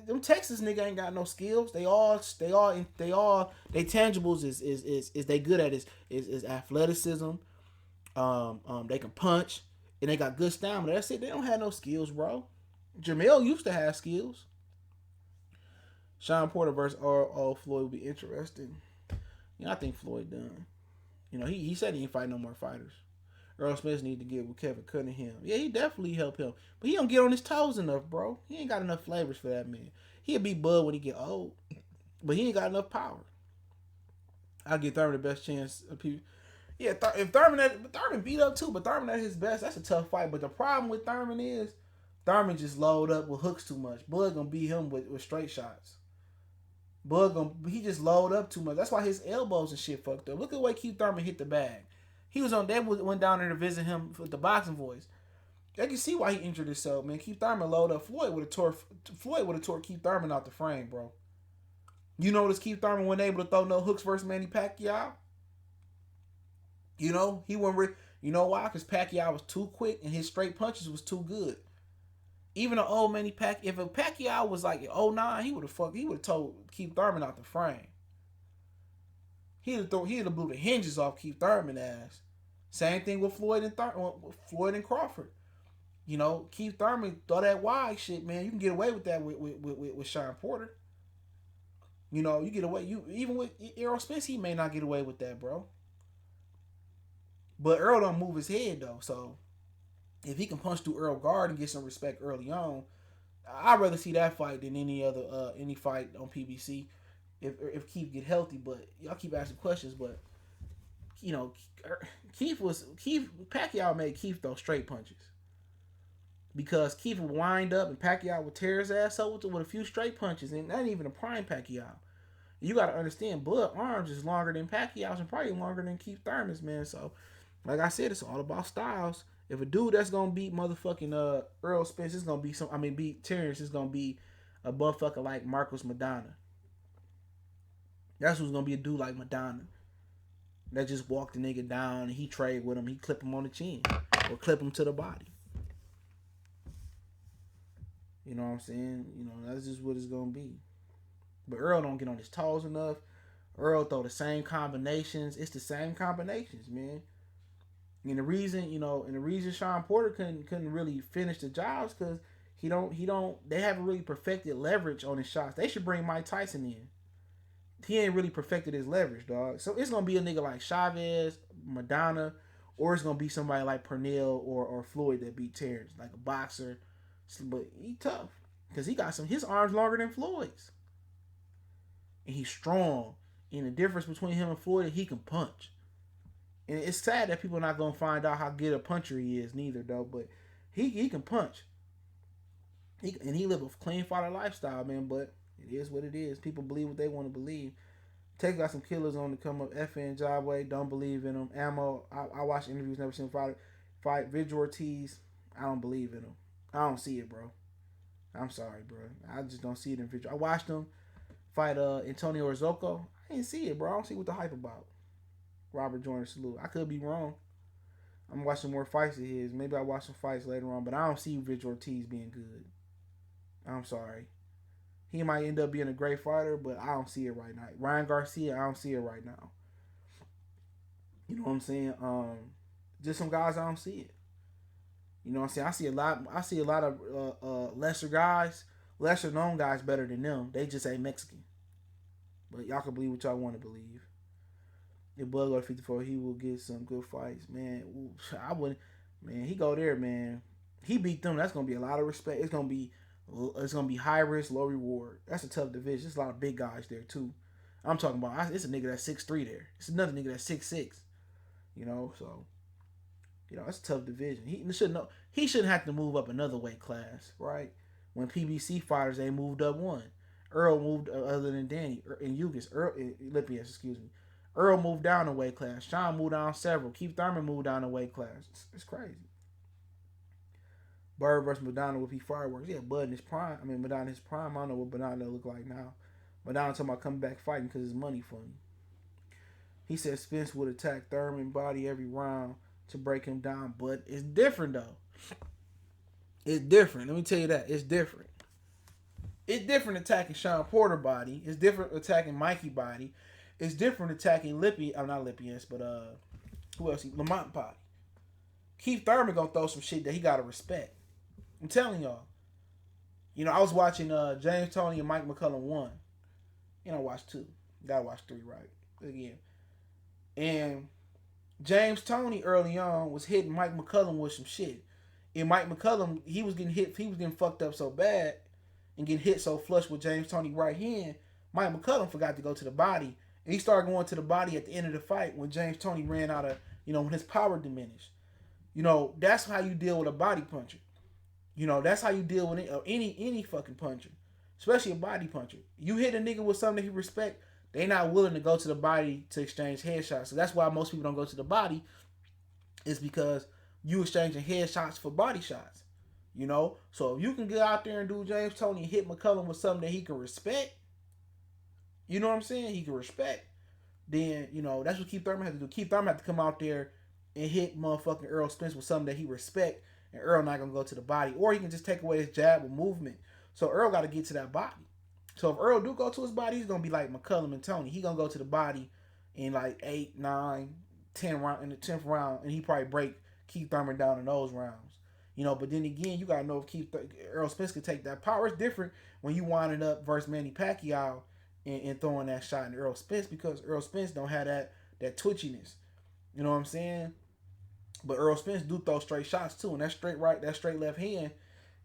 Them Texas nigga ain't got no skills. They tangibles is they good at is athleticism. They can punch and they got good stamina. That's it. They don't have no skills, bro. Jamel used to have skills. Shawn Porter versus R.O. Floyd would be interesting. You know, I think Floyd done. You know, he said he ain't fight no more fighters. Earl Smith need to get with Kevin Cunningham. Yeah, he definitely help him. But he don't get on his toes enough, bro. He ain't got enough flavors for that man. He'll be Bud when he get old. But he ain't got enough power. I'll give Thurman the best chance of people. Yeah, if Thurman beat up too, but Thurman at his best, that's a tough fight. But the problem with Thurman is Thurman just load up with hooks too much. Bud gonna beat him with straight shots. He just load up too much. That's why his elbows and shit fucked up. Look at the way Keith Thurman hit the bag. They went down there to visit him with the boxing voice. I can see why he injured himself, man. Keith Thurman load up. Floyd would have tore Keith Thurman out the frame, bro. You notice Keith Thurman wasn't able to throw no hooks versus Manny Pacquiao? You know, he wasn't. You know why? Because Pacquiao was too quick and his straight punches was too good. Even an old Manny Pacquiao, if a Pacquiao was like 09, he would have told Keith Thurman out the frame. He'd have blew the hinges off Keith Thurman ass. Same thing with Floyd and Crawford. You know, Keith Thurman throw that wide shit, man. You can get away with that with Shawn Porter. You know, you get away. Even with Errol Spence, he may not get away with that, bro. But Earl don't move his head though, so if he can punch through Earl guard and get some respect early on, I'd rather see that fight than any fight on PBC if Keith get healthy. But y'all keep asking questions, but you know, Pacquiao made Keith throw straight punches because Keith would wind up and Pacquiao would tear his ass up with a few straight punches, and that ain't even a prime Pacquiao. You got to understand, Bud arms is longer than Pacquiao's and probably longer than Keith Thurman's, man. So, like I said, it's all about styles. If a dude that's gonna beat motherfucking Earl Spence is gonna be beat Terence is gonna be a motherfucker like Marcus Madonna. That's who's gonna be a dude like Madonna that just walk the nigga down and he trade with him, he clip him on the chin or clip him to the body. You know what I'm saying? You know, that's just what it's gonna be. But Earl don't get on his toes enough. Earl throw the same combinations. It's the same combinations, man. And the reason Shawn Porter couldn't really finish the jobs because he don't they haven't really perfected leverage on his shots. They should bring Mike Tyson in. He ain't really perfected his leverage, dog. So it's gonna be a nigga like Chavez, Madonna, or it's gonna be somebody like Pernell or Floyd that beat Terence, like a boxer. But he tough because he got his arms longer than Floyd's, and he's strong. And the difference between him and Floyd is he can punch. And it's sad that people are not gonna find out how good a puncher he is, neither though. But he can punch. He live a clean fighter lifestyle, man. But it is what it is. People believe what they want to believe. Take got some killers on to come up. FN Jabway, don't believe in him. Ammo, I watch interviews, never seen him fight. Vigil Ortiz, I don't believe in him. I don't see it, bro. I'm sorry, bro. I just don't see it in Vigil. I watched him fight Antonio Orozco. I didn't see it, bro. I don't see what the hype about. Robert Joyner, salute. I could be wrong. I'm watching more fights of his. Maybe I'll watch some fights later on, but I don't see Vigil Ortiz being good. I'm sorry. He might end up being a great fighter, but I don't see it right now. Ryan Garcia, I don't see it right now. You know what I'm saying? Just some guys I don't see it. You know what I'm saying? I see a lot of lesser guys, lesser known guys better than them. They just ain't Mexican. But y'all can believe what y'all want to believe. If Bud go to 54, he will get some good fights. Man, I wouldn't. Man, he go there, man. He beat them. That's gonna be a lot of respect. It's gonna be high risk, low reward. That's a tough division. There's a lot of big guys there too. I'm talking about. It's a nigga that's 6'3" there. It's another nigga that's 6'6". You know, so it's a tough division. He shouldn't have to move up another weight class, right? When PBC fighters they moved up one. Earl moved other than Danny and Yugas. Lipias, excuse me. Earl moved down a weight class. Shawn moved down several. Keith Thurman moved down a weight class. It's crazy. Bird versus Madonna would be fireworks. Yeah, Bud in his prime. I mean, Madonna in his prime. I don't know what Madonna look like now. Madonna talking about coming back fighting because his money funny. He said Spence would attack Thurman body every round to break him down, but it's different though. It's different. Let me tell you that. It's different. It's different attacking Shawn Porter body. It's different attacking Mikey body. It's different attacking Lippy. I'm not Lippians, but who else? Lamont body. Keith Thurman gonna throw some shit that he gotta respect. I'm telling y'all. You know, I was watching James Toney and Mike McCullum 1. You know, I watched 2. Gotta watch 3 right again. And James Toney early on was hitting Mike McCullum with some shit. And Mike McCullum, he was getting fucked up so bad and getting hit so flush with James Toney right hand. Mike McCullum forgot to go to the body. And he started going to the body at the end of the fight when James Toney ran out of, when his power diminished. That's how you deal with a body puncher. That's how you deal with any fucking puncher, especially a body puncher. You hit a nigga with something that he respect, they not willing to go to the body to exchange headshots. So that's why most people don't go to the body, is because you exchanging headshots for body shots. So if you can get out there and do James Toney and hit McCullum with something that he can respect, you know what I'm saying? He can respect. Then, that's what Keith Thurman had to do. Keith Thurman had to come out there and hit motherfucking Earl Spence with something that he respect, and Earl not going to go to the body. Or he can just take away his jab with movement. So Earl got to get to that body. So if Earl do go to his body, he's going to be like McCullum and Toney. He going to go to the body in like 8, 9, 10 round, in the 10th round, and he probably break Keith Thurman down in those rounds. But then again, you got to know if Earl Spence could take that power. It's different when you winding up versus Manny Pacquiao and throwing that shot in Earl Spence, because Earl Spence don't have that twitchiness. You know what I'm saying? But Earl Spence do throw straight shots too, and that straight right, that straight left hand,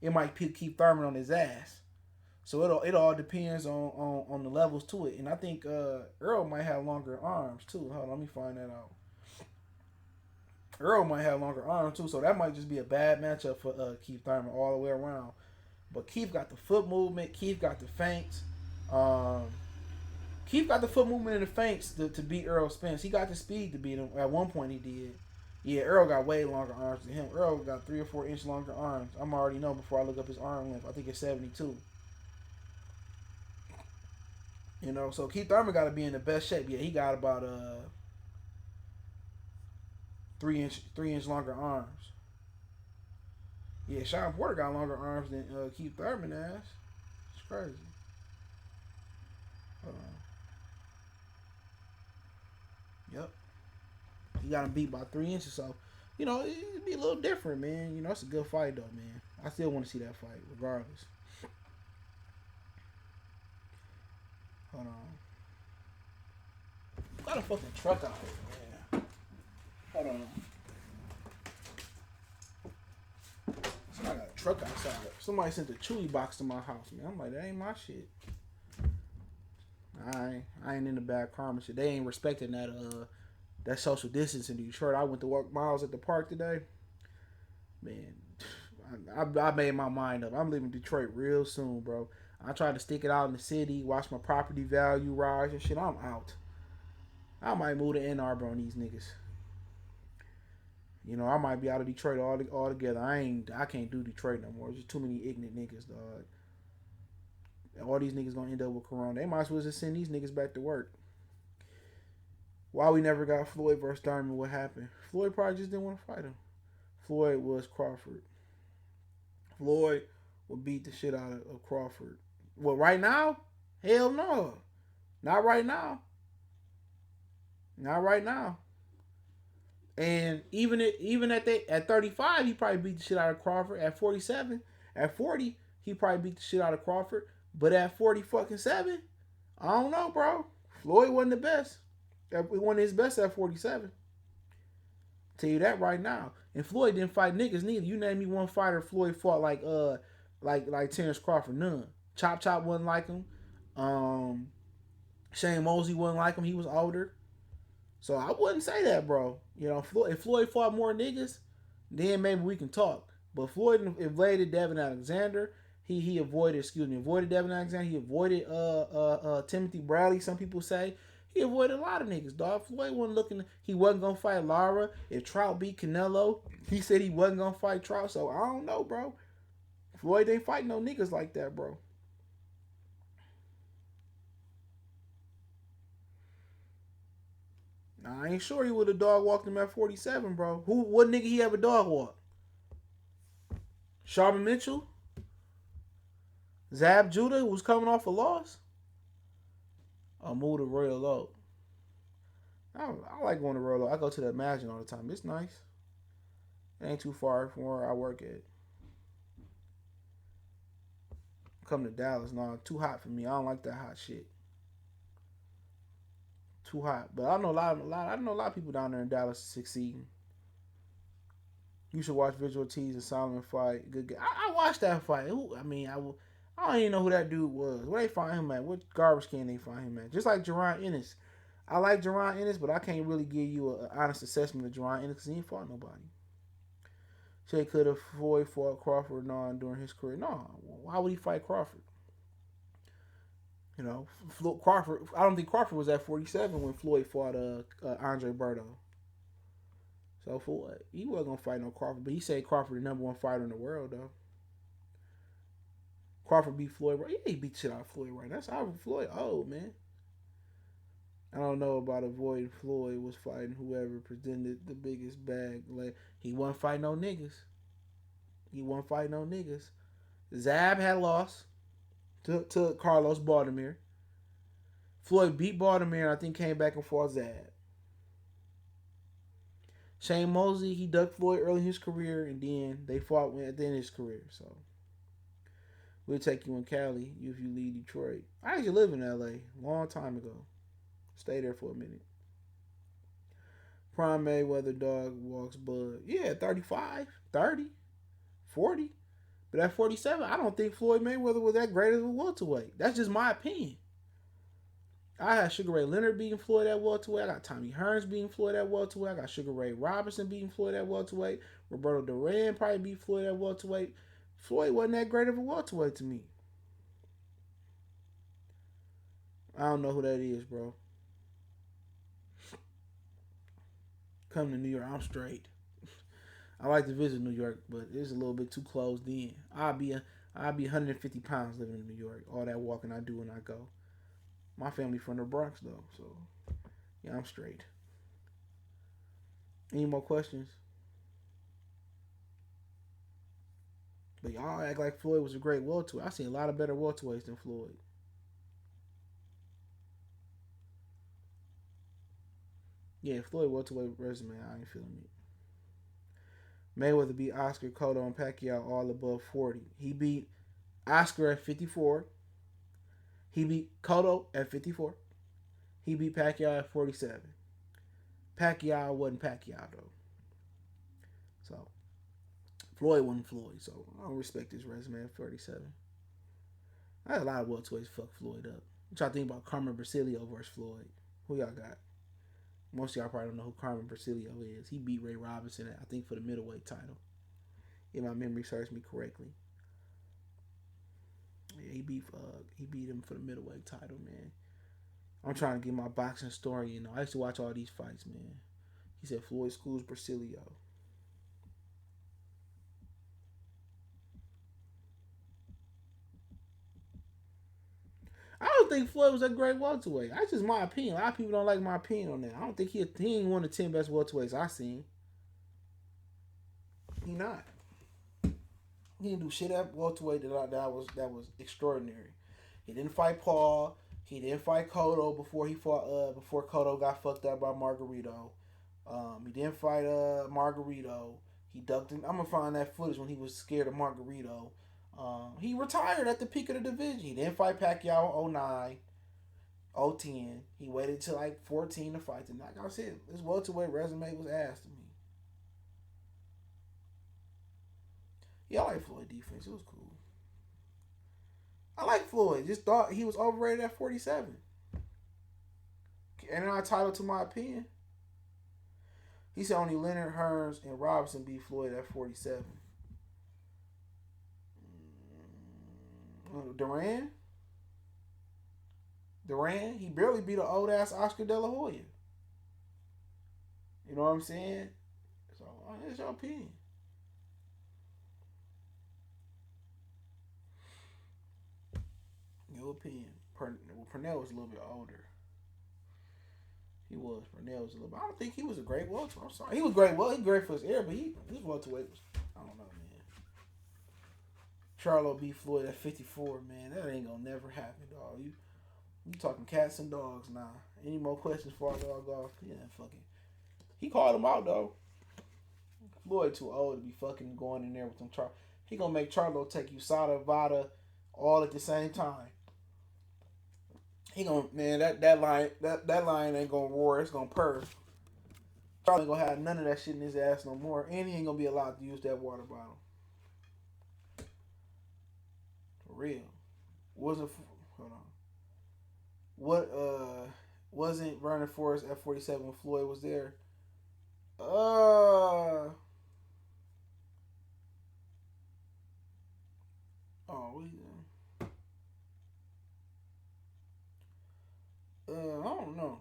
it might keep Thurman on his ass. So it all depends on the levels to it. And I think Earl might have longer arms too. Hold on, let me find that out. Earl might have longer arms too, so that might just be a bad matchup for Keith Thurman all the way around. But Keith got the foot movement. Keith got the feints. Keith got the foot movement and the feints to beat Earl Spence. He got the speed to beat him. At one point he did. Yeah, Earl got way longer arms than him. Earl got 3 or 4 inch longer arms. I'm already know before I look up his arm length. I think it's 72. So Keith Thurman got to be in the best shape. Yeah, he got about 3 inch longer arms. Yeah, Shawn Porter got longer arms than Keith Thurman ass. It's crazy. Hold on. Yep. He got him beat by 3 inches, so it'd be a little different, man. It's a good fight though, man. I still want to see that fight, regardless. Hold on. Got a fucking truck out here, man. Hold on. I got a truck outside. Somebody sent a Chewy box to my house, man. I'm like, that ain't my shit. I ain't in the bad karma shit. They ain't respecting that social distance in Detroit. I went to walk miles at the park today. Man, I made my mind up. I'm leaving Detroit real soon, bro. I tried to stick it out in the city, watch my property value rise and shit. I'm out. I might move to Ann Arbor on these niggas. I might be out of Detroit all together. I can't do Detroit no more. There's just too many ignorant niggas, dog. All these niggas gonna end up with corona. They might as well just send these niggas back to work. Why we never got Floyd versus Thurman? What happened? Floyd probably just didn't want to fight him. Floyd was Crawford. Floyd would beat the shit out of Crawford. Well, right now? Hell no. Not right now. Not right now. And even at 35, he probably beat the shit out of Crawford. At 47, at 40, he probably beat the shit out of Crawford. But at 47, I don't know, bro. Floyd wasn't the best. He wasn't his best at 47. Tell you that right now. And Floyd didn't fight niggas neither. You name me one fighter Floyd fought like Terence Crawford. None. Chop Chop wasn't like him. Shane Mosley wasn't like him. He was older. So I wouldn't say that, bro. If Floyd fought more niggas, then maybe we can talk. But Floyd evaded Devin Alexander. He avoided Devin Alexander. He avoided Timothy Bradley, some people say. He avoided a lot of niggas, dog. Floyd he wasn't gonna fight Lara. If Trout beat Canelo, he said he wasn't gonna fight Trout. So I don't know, bro. Floyd ain't fighting no niggas like that, bro. I ain't sure he would have dog walked him at 47, bro. What nigga he ever dog walk? Sharman Mitchell? Zab Judah was coming off a loss? Or move to Royal Oak? I like going to Royal Oak. I go to the Imagine all the time. It's nice. It ain't too far from where I work at. Come to Dallas, no, too hot for me. I don't like that hot shit. Too hot. But I know a lot of people down there in Dallas succeeding. You should watch Visual Tees and Solomon fight. Good. I watched that fight. I don't even know who that dude was. Where they find him at? What garbage can they find him at? Just like Jerron Ennis. I like Jerron Ennis, but I can't really give you an honest assessment of Jerron Ennis because he ain't fought nobody. Say could have Floyd fought Crawford during his career. No. Why would he fight Crawford? Crawford. I don't think Crawford was at 47 when Floyd fought Andre Berto. So for what? He wasn't gonna fight no Crawford, but he said Crawford the #1 fighter in the world though. Crawford beat Floyd. Yeah, he beat shit out of Floyd right now. That's how Floyd old, man. I don't know about avoiding Floyd was fighting whoever presented the biggest bag. Like he wasn't fighting no niggas. Zab had lost to Carlos Baltimore. Floyd beat Baltimore and I think came back and fought Zab. Shane Mosley, he ducked Floyd early in his career and then they fought at the end of his career. So we'll take you in Cali if you leave Detroit. I actually live in LA a long time ago. Stay there for a minute. Prime Mayweather dog walks Bud. Yeah, 35, 30, 40. But at 47, I don't think Floyd Mayweather was that great as a welterweight. That's just my opinion. I had Sugar Ray Leonard beating Floyd at welterweight. I got Tommy Hearns beating Floyd at welterweight. I got Sugar Ray Robinson beating Floyd at welterweight. Roberto Duran probably beat Floyd at welterweight. Floyd wasn't that great of a welterweight to me. I don't know who that is, bro. Come to New York, I'm straight. I like to visit New York, but it's a little bit too closed in. I'll be 150 pounds living in New York. All that walking I do when I go. My family from the Bronx though, so yeah, I'm straight. Any more questions? But y'all act like Floyd was a great welterweight. I seen a lot of better welterweights than Floyd. Yeah, Floyd welterweight resume, I ain't feeling it. Mayweather beat Oscar, Cotto, and Pacquiao all above 40. He beat Oscar at 54. He beat Cotto at 54. He beat Pacquiao at 47. Pacquiao wasn't Pacquiao though. So Floyd wasn't Floyd. So I don't respect his resume at 37. I had a lot of welterweights fuck Floyd up. What y'all think about Carmen Brasilio versus Floyd? Who y'all got? Most of y'all probably don't know who Carmen Brasilio is. He beat Ray Robinson, I think, for the middleweight title. If my memory serves me correctly. Yeah, he beat him for the middleweight title, man. I'm trying to get my boxing story, you know. I used to watch all these fights, man. He said Floyd schools Brasilio. I don't think Floyd was a great welterweight. That's just my opinion. A lot of people don't like my opinion on that. I don't think he ain't one of the 10 best welterweights I seen. He not. He didn't do shit at welterweight that was extraordinary. He didn't fight Paul. He didn't fight Cotto before Cotto got fucked up by Margarito. He didn't fight Margarito. He ducked him. I'm gonna find that footage when he was scared of Margarito. He retired at the peak of the division. He didn't fight Pacquiao in 09, 010. He waited till like 14 to fight him. Like I said, his welterweight resume was ass to me. Yeah, I like Floyd defense. It was cool. I like Floyd. Just thought he was overrated at 47. And I title to my opinion. He said only Leonard, Hearns, and Robinson beat Floyd at 47. Duran? Duran? He barely beat an old ass Oscar De La Hoya. You know what I'm saying? So, that's your opinion. Your opinion. Purnell was a little bit older. He was. Purnell was a little bit. I don't think he was a great welterweight. I'm sorry. He was great. Well, he great for his era, but his welterweight was. I don't know, man. Charlo beat Floyd at 54, man. That ain't gonna never happen, dog. You talking cats and dogs now. Any more questions before I dog off? Yeah, fucking. He called him out though. Floyd too old to be fucking going in there with them. He gonna make Charlo take USADA, Vada, all at the same time. He gonna man that line ain't gonna roar. It's gonna purr. Charlie ain't gonna have none of that shit in his ass no more, and he ain't gonna be allowed to use that water bottle. For real. Wasn't hold on. What wasn't Vernon Forrest at 47 when Floyd was there? Oh we I don't know.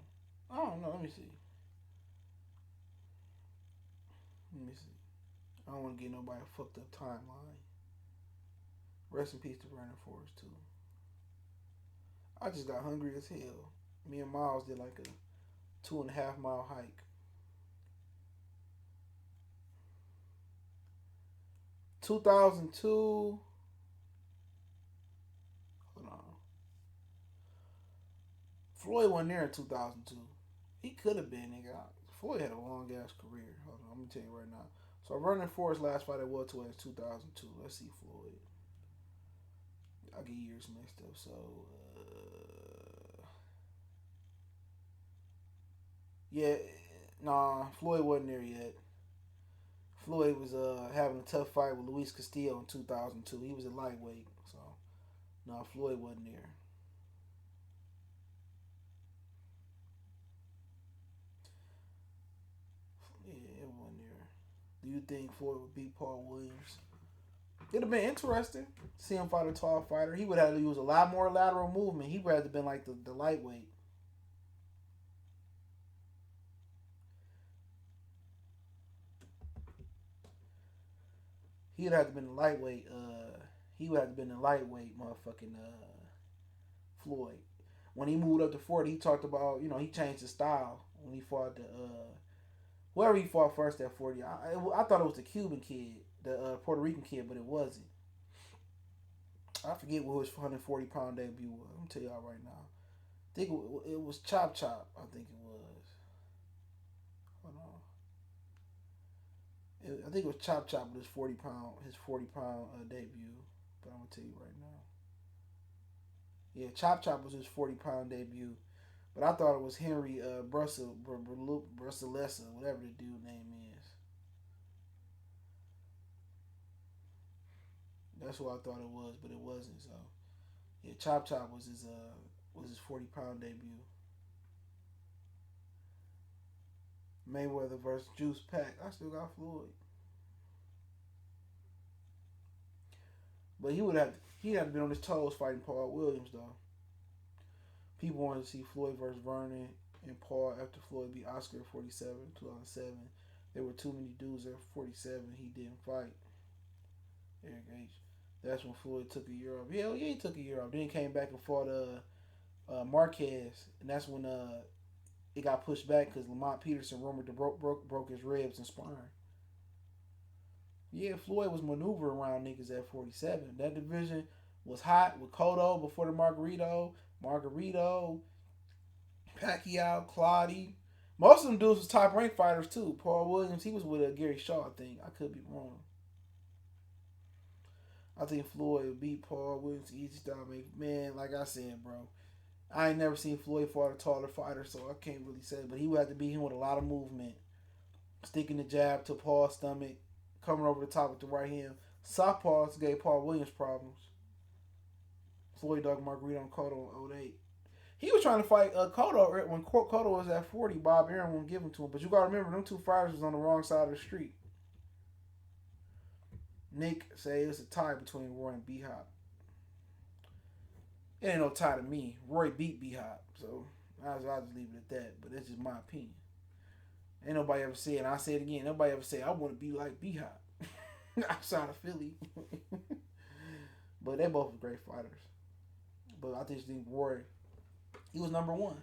I don't know. Let me see. Let me see. I don't want to get nobody a fucked up timeline. Rest in peace to Vernon Forrest too. I just got hungry as hell. Me and Miles did like a 2.5 mile hike. 2002. Hold on. Floyd wasn't there in 2002. He could have been, nigga. Floyd had a long ass career. Hold on, I'm gonna tell you right now. So Vernon Forrest's last fight at welterweight is 2002. Let's see Floyd. I get years mixed up. So yeah, nah, Floyd wasn't there yet. Floyd was having a tough fight with Luis Castillo in 2002. He was a lightweight, so no, Floyd wasn't there. Yeah, it wasn't there. Do you think Floyd would beat Paul Williams? It'd have been interesting to see him fight a tall fighter. He would have to use a lot more lateral movement. He would have been like the lightweight. He would have to been the lightweight. He would have been the lightweight motherfucking Floyd. When he moved up to 40, he talked about, he changed his style when he fought the whoever he fought first at 40. I thought it was the Cuban kid, the Puerto Rican kid, but it wasn't. I forget what his 140-pound debut was. I'm gonna tell y'all right now. I think it was Chop Chop. I think it was. Hold on. I think it was Chop Chop with his 40-pound debut. But I'm gonna tell you right now. Yeah, Chop Chop was his 40-pound debut. But I thought it was Henry Brusselessa, whatever the dude name is. That's what I thought it was, but it wasn't. So yeah, Chop Chop was his 40-pound debut. Mayweather versus Juice Pack. I still got Floyd, but he had been on his toes fighting Paul Williams though. People wanted to see Floyd versus Vernon and Paul after Floyd beat Oscar at 47, 2007. There were too many dudes at 47. He didn't fight. Eric H. That's when Floyd took a year off. Hell yeah, he took a year off. Then he came back and fought Marquez, and that's when it got pushed back because Lamont Peterson rumored to broke his ribs in sparring. Yeah, Floyd was maneuvering around niggas at 47. That division was hot with Cotto before the Margarito, Pacquiao, Claudy. Most of them dudes was top ranked fighters too. Paul Williams, he was with Gary Shaw, I think. I could be wrong. I think Floyd beat Paul Williams easy style. Man, like I said, bro, I ain't never seen Floyd fight a taller fighter, so I can't really say. But he would have to beat him with a lot of movement, sticking the jab to Paul's stomach, coming over the top with the right hand. Southpaws gave Paul Williams problems. Floyd dug Margarito and Cotto in 08. He was trying to fight Cotto when Cotto was at 40. Bob Arum wouldn't give him to him. But you got to remember, them two fighters was on the wrong side of the street. Nick say it's a tie between Roy and BHop. It ain't no tie to me. Roy beat BHop, so I'll just leave it at that. But that's just my opinion. Ain't nobody ever said, and I say it again, nobody ever say I want to be like BHop outside of Philly. But they both were great fighters. But I just think Roy, he was number one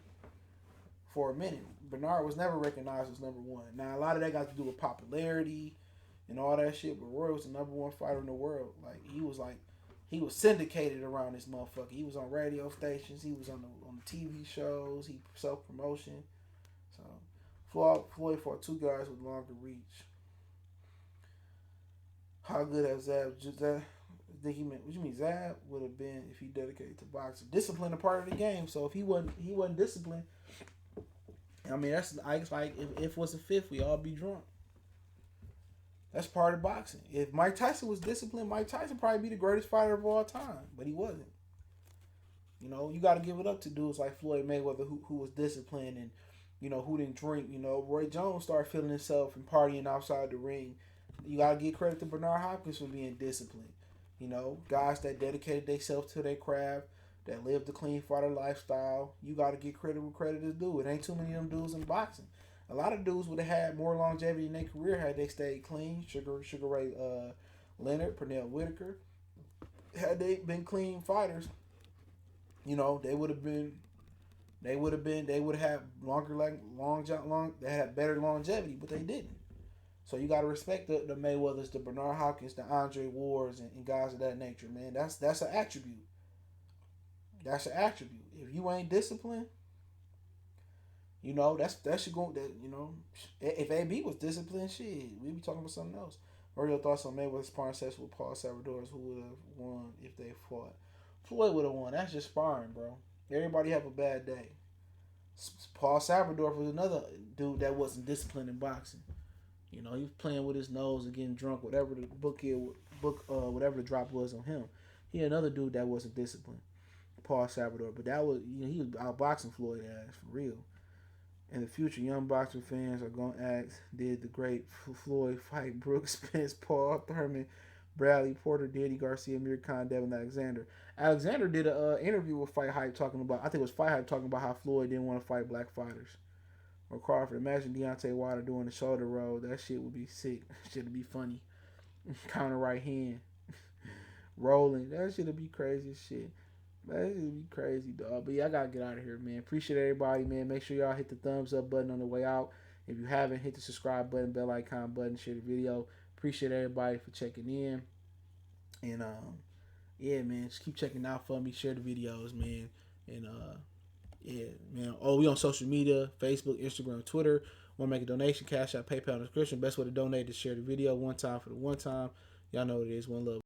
for a minute. Bernard was never recognized as number one. Now a lot of that got to do with popularity and all that shit, but Roy was the number one fighter in the world. He was syndicated around this motherfucker. He was on radio stations. He was on the TV shows. He self promotion. So Floyd fought two guys with longer reach. How good has Zab? What you mean Zab would have been if he dedicated to boxing? Discipline a part of the game. So if he wasn't disciplined, I mean that's like if it was a fifth, we all be drunk. That's part of boxing. If Mike Tyson was disciplined, Mike Tyson probably be the greatest fighter of all time. But he wasn't. You know, you got to give it up to dudes like Floyd Mayweather who was disciplined and, you know, who didn't drink. You know, Roy Jones started feeling himself and partying outside the ring. You got to give credit to Bernard Hopkins for being disciplined. You know, guys that dedicated themselves to their craft, that lived the clean fighter lifestyle. You got to give credit where credit is due. It ain't too many of them dudes in boxing. A lot of dudes would have had more longevity in their career had they stayed clean. Sugar Ray Leonard, Pernell Whitaker. Had they been clean fighters, you know, they would have had they had better longevity, but they didn't. So you gotta respect the Mayweathers, the Bernard Hopkins, the Andre Wards and guys of that nature, man. That's an attribute. That's an attribute. If you ain't disciplined, you know, that should go. That, you know, if AB was disciplined, shit, we'd be talking about something else. What are your thoughts on Mayweather's sparring session with Paul Salvador? Who would have won if they fought? Floyd would have won. That's just sparring, bro. Everybody have a bad day. Paul Salvador was another dude that wasn't disciplined in boxing. You know, he was playing with his nose and getting drunk, whatever the whatever the drop was on him. He another dude that wasn't disciplined, Paul Salvador. But that was, you know, he was outboxing Floyd ass for real. In the future, young boxing fans are going to ask, did the great Floyd fight Brook, Spence, Paul, Thurman, Bradley, Porter, Diddy, Garcia, Amir Khan, Devin Alexander? Alexander did an interview with Fight Hype talking about, I think it was Fight Hype talking about how Floyd didn't want to fight black fighters. Or Crawford, imagine Deontay Wilder doing the shoulder roll. That shit would be sick. Shit would be funny. Counter right hand. Rolling. That shit would be crazy as shit. That shit would be crazy, dog. But yeah, I gotta get out of here, man. Appreciate everybody, man. Make sure y'all hit the thumbs up button on the way out. If you haven't, hit the subscribe button, bell icon button, share the video. Appreciate everybody for checking in. And yeah, man, just keep checking out for me. Share the videos, man. And yeah, man. Oh, we on social media: Facebook, Instagram, Twitter. Want to make a donation? Cash App, PayPal in the description. Best way to donate is share the video one time for the one time. Y'all know what it is. One love.